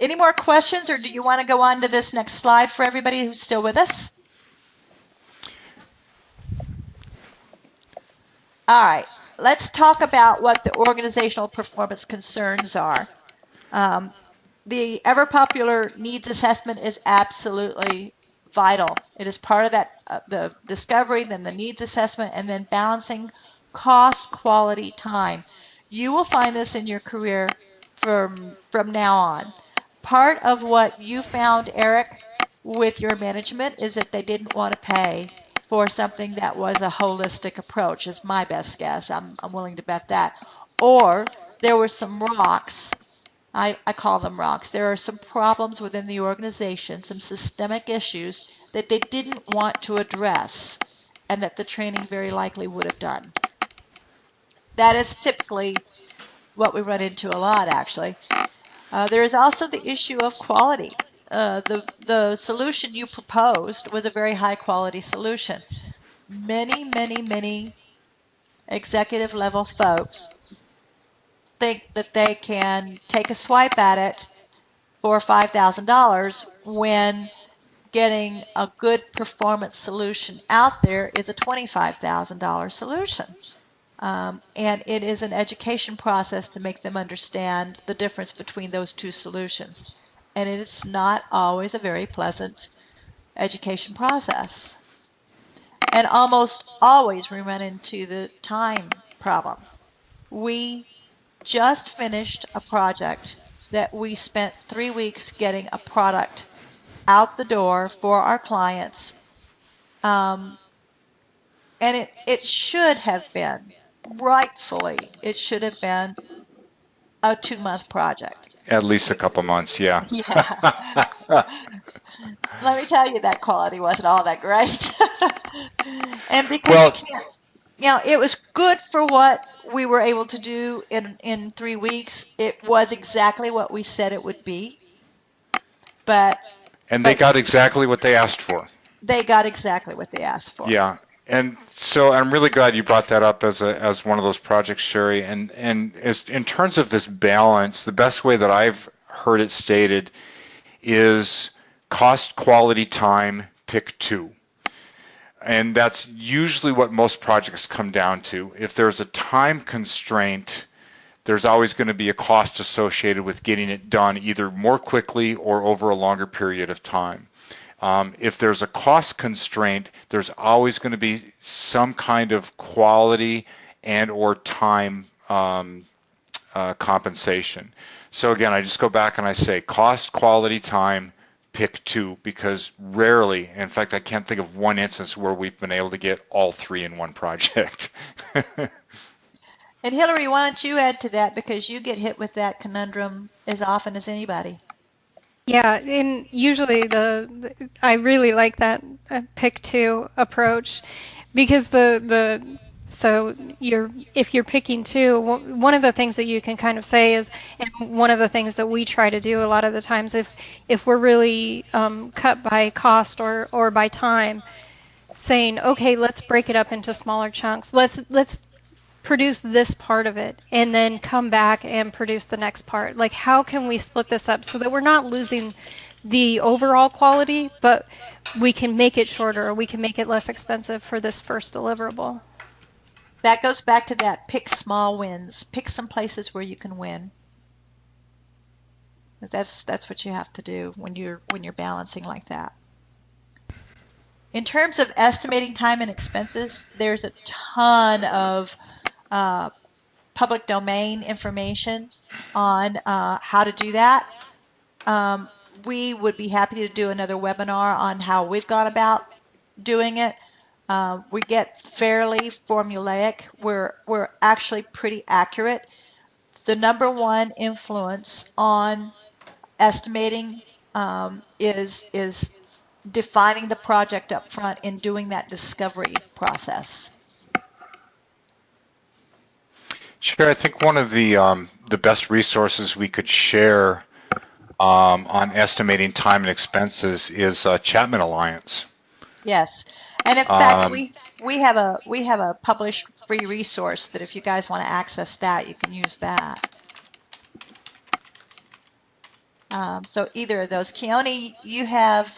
any more questions, or do you want to go on to this next slide for everybody who's still with us? All right, let's talk about what the organizational performance concerns are. The ever popular needs assessment is absolutely vital. It is part of that, the discovery, then the needs assessment, and then balancing cost, quality, time. You will find this in your career from now on. Part of what you found, Eric, with your management is that they didn't want to pay for something that was a holistic approach, is my best guess. I'm willing to bet that. Or there were some rocks I call them rocks. There are some problems within the organization, some systemic issues that they didn't want to address and that the training very likely would have done. That is typically what we run into a lot, actually. There is also the issue of quality. The solution you proposed was a very high quality solution. Many executive level folks think that they can take a swipe at it for $5,000 when getting a good performance solution out there is a $25,000 solution. And it is an education process to make them understand the difference between those two solutions. And it is not always a very pleasant education process. And almost always we run into the time problem. We just finished a project that we spent 3 weeks getting a product out the door for our clients. And it should have been, rightfully, it should have been a 2-month project. At least a couple months, yeah. Yeah. Let me tell you, that quality wasn't all that great. And because it was good for what we were able to do in 3 weeks. It was exactly what we said it would be. And they got exactly what they asked for. They got exactly what they asked for. Yeah. And so I'm really glad you brought that up as one of those projects, Sherry. And in terms of this balance, the best way that I've heard it stated is cost, quality, time, pick two. And that's usually what most projects come down to. If there's a time constraint, there's always going to be a cost associated with getting it done either more quickly or over a longer period of time. If there's a cost constraint, there's always going to be some kind of quality and or time compensation. So again, I just go back and I say cost, quality, time, pick two, because rarely, in fact, I can't think of one instance where we've been able to get all three in one project. And Hillary, why don't you add to that, because you get hit with that conundrum as often as anybody. Yeah, and usually I really like that pick two approach, because so if you're picking two, one of the things that you can kind of say is, and one of the things that we try to do a lot of the times, if we're really cut by cost or by time, saying, okay, let's break it up into smaller chunks. Let's produce this part of it and then come back and produce the next part. Like, how can we split this up so that we're not losing the overall quality, but we can make it shorter, or we can make it less expensive for this first deliverable? That goes back to that pick small wins. Pick some places where you can win. That's what you have to do when you're balancing like that. In terms of estimating time and expenses, there's a ton of public domain information on how to do that. We would be happy to do another webinar on how we've gone about doing it. We get fairly formulaic. We're actually pretty accurate. The number one influence on estimating is defining the project up front and doing that discovery process. Sure, I think one of the best resources we could share on estimating time and expenses is Chapman Alliance. Yes, and in fact, we have a published free resource that if you guys want to access that, you can use that. So either of those. Keone, you have,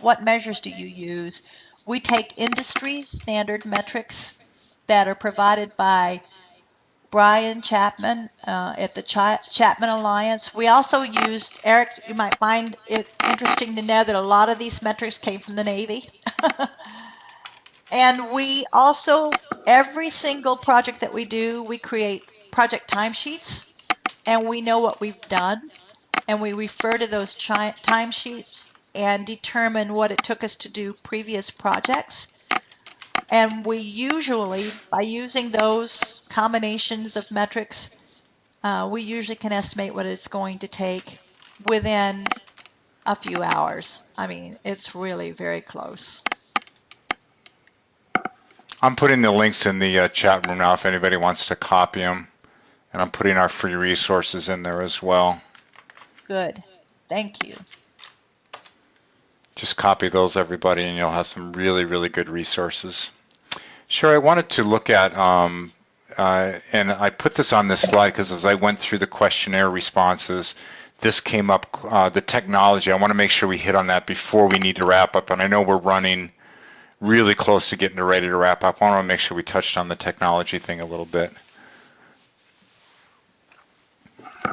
what measures do you use? We take industry standard metrics that are provided by Brian Chapman at the Chapman Alliance. We also used, Eric, you might find it interesting to know that a lot of these metrics came from the Navy. And we also, every single project that we do, we create project timesheets, and we know what we've done, and we refer to those timesheets and determine what it took us to do previous projects. And we usually, by using those combinations of metrics, we usually can estimate what it's going to take within a few hours. I mean, it's really very close. I'm putting the links in the chat room now if anybody wants to copy them. And I'm putting our free resources in there as well. Good. Thank you. Just copy those, everybody, and you'll have some really, really good resources. Sure, I wanted to look at, and I put this on this slide because as I went through the questionnaire responses, this came up, the technology. I want to make sure we hit on that before we need to wrap up. And I know we're running really close to getting ready to wrap up. I want to make sure we touched on the technology thing a little bit.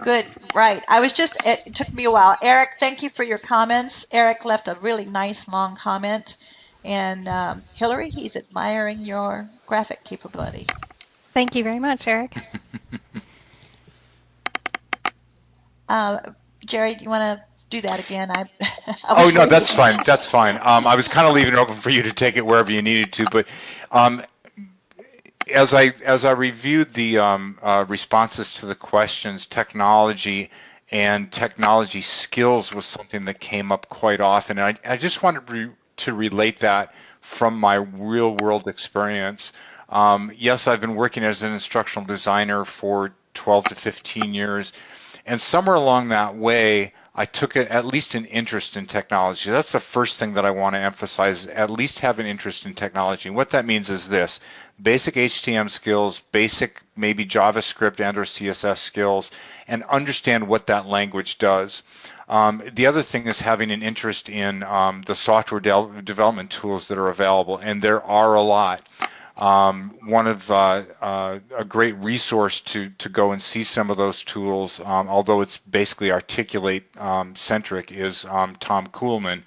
Good, right. It took me a while. Eric, thank you for your comments. Eric left a really nice long comment. And Hillary, he's admiring your graphic capability. Thank you very much, Eric. Jerry, do you want to do that again? Oh, no, that's fine. That's fine. I was kind of leaving it open for you to take it wherever you needed to, but as I reviewed the responses to the questions, technology and technology skills was something that came up quite often. And I just wanted to relate that from my real world experience. Yes, I've been working as an instructional designer for 12 to 15 years. And somewhere along that way, I took at least an interest in technology. That's the first thing that I want to emphasize, at least have an interest in technology. And what that means is this: basic HTML skills, basic maybe JavaScript and or CSS skills, and understand what that language does. The other thing is having an interest in the software development tools that are available, and there are a lot. One of a great resource to go and see some of those tools, although it's basically Articulate centric, is Tom Kuhlman.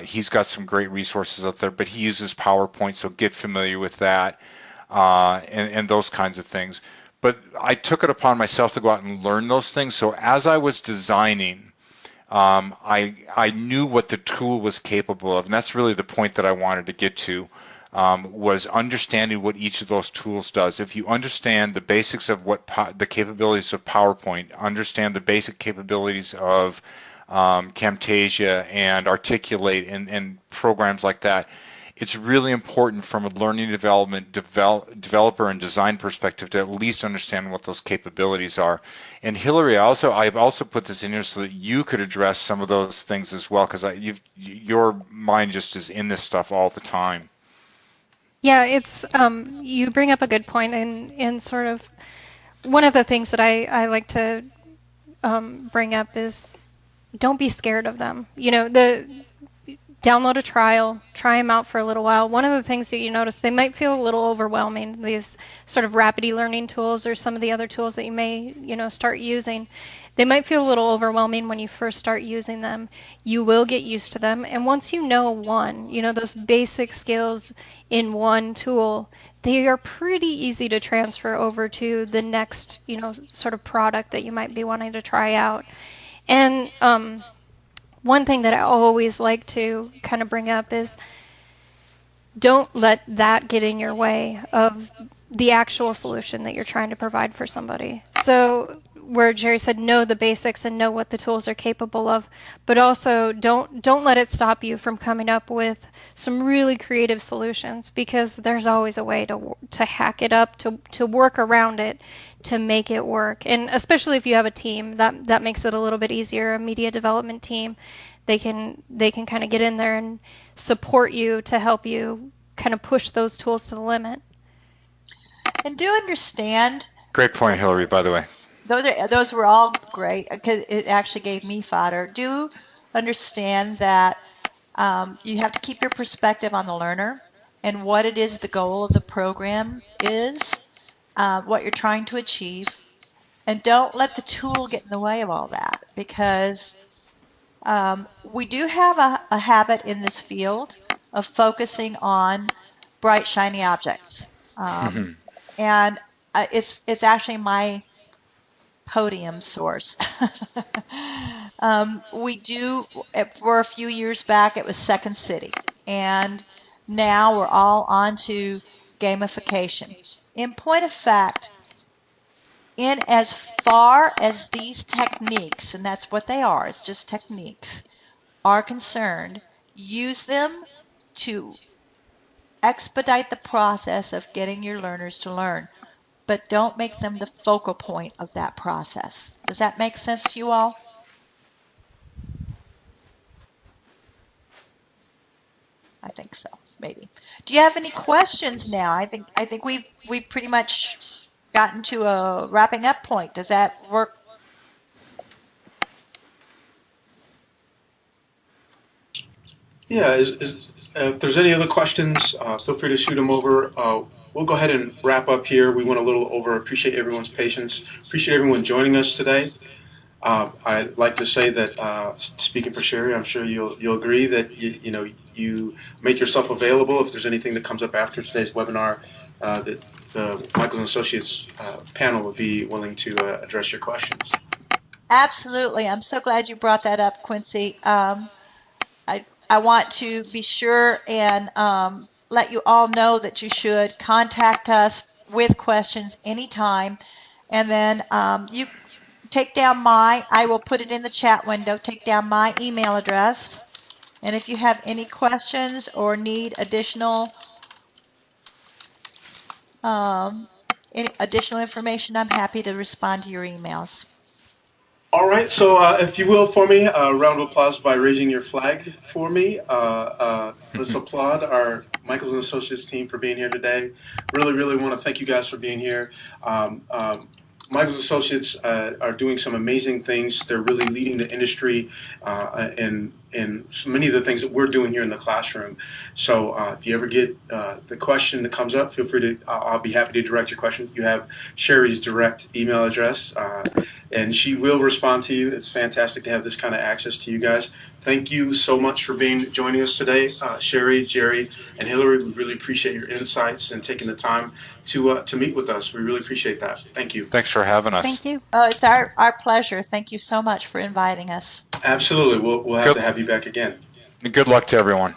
He's got some great resources out there, but he uses PowerPoint, so get familiar with that and those kinds of things. But I took it upon myself to go out and learn those things. So as I was designing, I knew what the tool was capable of, and that's really the point that I wanted to get to. Was understanding what each of those tools does. If you understand the basics of what the capabilities of PowerPoint, understand the basic capabilities of Camtasia and Articulate and programs like that, it's really important from a learning development developer and design perspective to at least understand what those capabilities are. And Hillary, I've also put this in here so that you could address some of those things as well, because your mind just is in this stuff all the time. Yeah, it's you bring up a good point, and sort of one of the things that I like to bring up is don't be scared of them. You know, download a trial, try them out for a little while. One of the things that you notice, they might feel a little overwhelming, these sort of rapid e-learning tools or some of the other tools that you may, start using. They might feel a little overwhelming when you first start using them. You will get used to them. And once you know one, those basic skills in one tool, they are pretty easy to transfer over to the next, sort of product that you might be wanting to try out. And one thing that I always like to kind of bring up is don't let that get in your way of the actual solution that you're trying to provide for somebody. So where Jerry said know the basics and know what the tools are capable of, but also don't let it stop you from coming up with some really creative solutions, because there's always a way to hack it up, to work around it, to make it work. And especially if you have a team, that makes it a little bit easier. A media development team, they can kind of get in there and support you to help you kind of push those tools to the limit. And do understand. Great point, Hillary, by the way. Those were all great, because it actually gave me fodder. Do understand that you have to keep your perspective on the learner and what it is the goal of the program is, what you're trying to achieve, and don't let the tool get in the way of all that, because we do have a habit in this field of focusing on bright, shiny objects. And it's actually my podium source. We do, for a few years back, it was Second City, and now we're all on to gamification. In point of fact, in as far as these techniques, and that's what they are, it's just techniques, are concerned, use them to expedite the process of getting your learners to learn, but don't make them the focal point of that process. Does that make sense to you all? I think so, maybe. Do you have any questions now? I think we've pretty much gotten to a wrapping up point. Does that work? Yeah, if there's any other questions, feel free to shoot them over. We'll go ahead and wrap up here. We went a little over. Appreciate everyone's patience. Appreciate everyone joining us today. I'd like to say that, speaking for Sherry, I'm sure you'll agree that you make yourself available if there's anything that comes up after today's webinar, that the Michaels Associates panel would be willing to address your questions. Absolutely. I'm so glad you brought that up, Quincy. I want to be sure and let you all know that you should contact us with questions anytime. And then you take down I will put it in the chat window, take down my email address. And if you have any questions or need additional information, I'm happy to respond to your emails. All right, so if you will, for me, a round of applause by raising your flag for me. Let's applaud our Michaels and Associates team for being here today. Really want to thank you guys for being here. Michaels Associates are doing some amazing things. They're really leading the industry in so many of the things that we're doing here in the classroom. So if you ever get the question that comes up, feel free to, I'll be happy to direct your question. You have Sherry's direct email address, and she will respond to you. It's fantastic to have this kind of access to you guys. Thank you so much for joining us today, Sherry, Jerry, and Hillary. We really appreciate your insights and taking the time to meet with us. We really appreciate that. Thank you. Thanks for having us. Thank you. Oh, it's our pleasure. Thank you so much for inviting us. Absolutely. We'll have to have you back again. Good luck to everyone.